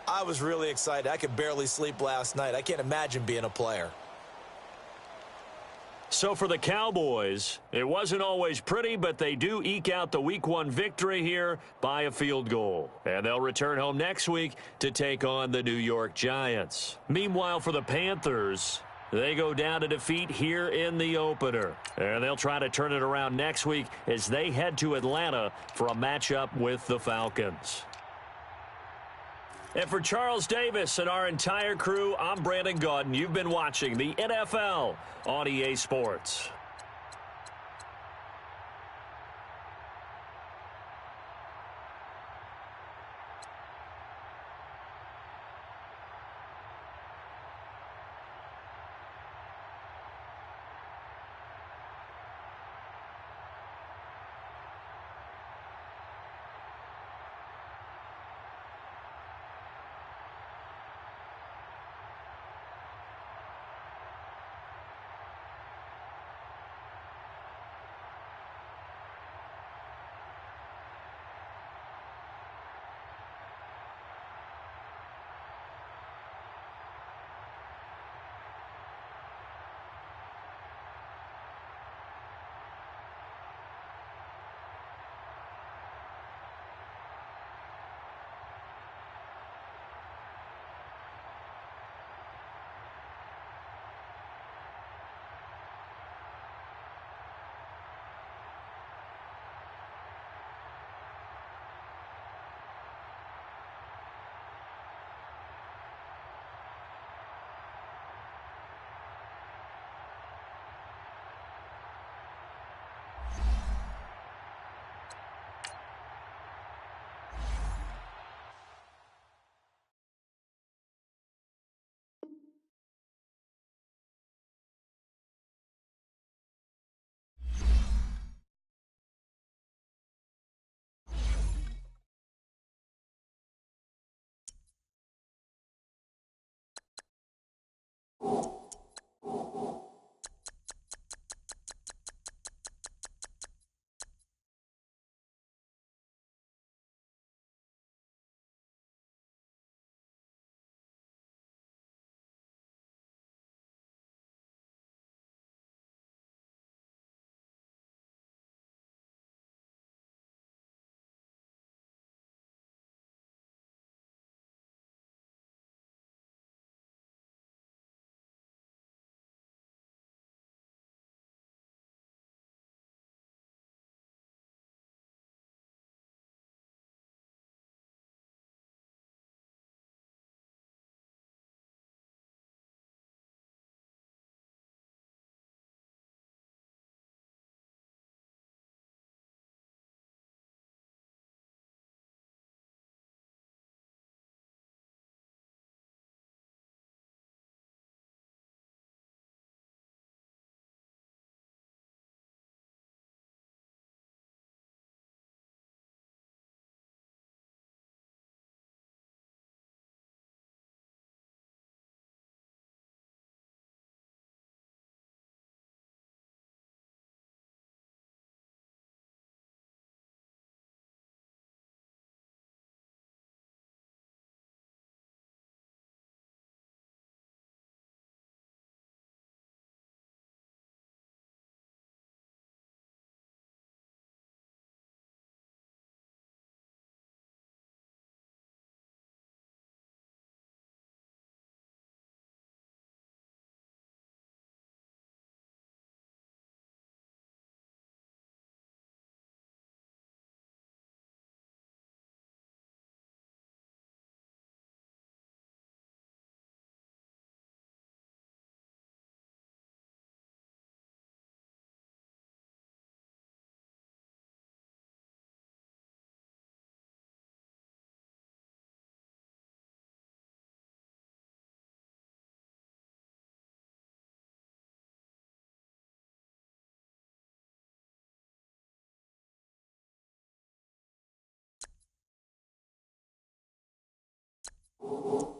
I was really excited. I could barely sleep last night. I can't imagine being a player. So for the Cowboys, it wasn't always pretty, but they do eke out the week one victory here by a field goal. And they'll return home next week to take on the New York Giants. Meanwhile, for the Panthers, they go down to defeat here in the opener. And they'll try to turn it around next week as they head to Atlanta for a matchup with the Falcons. And for Charles Davis and our entire crew, I'm Brandon Gaudin. You've been watching the NFL on EA Sports. You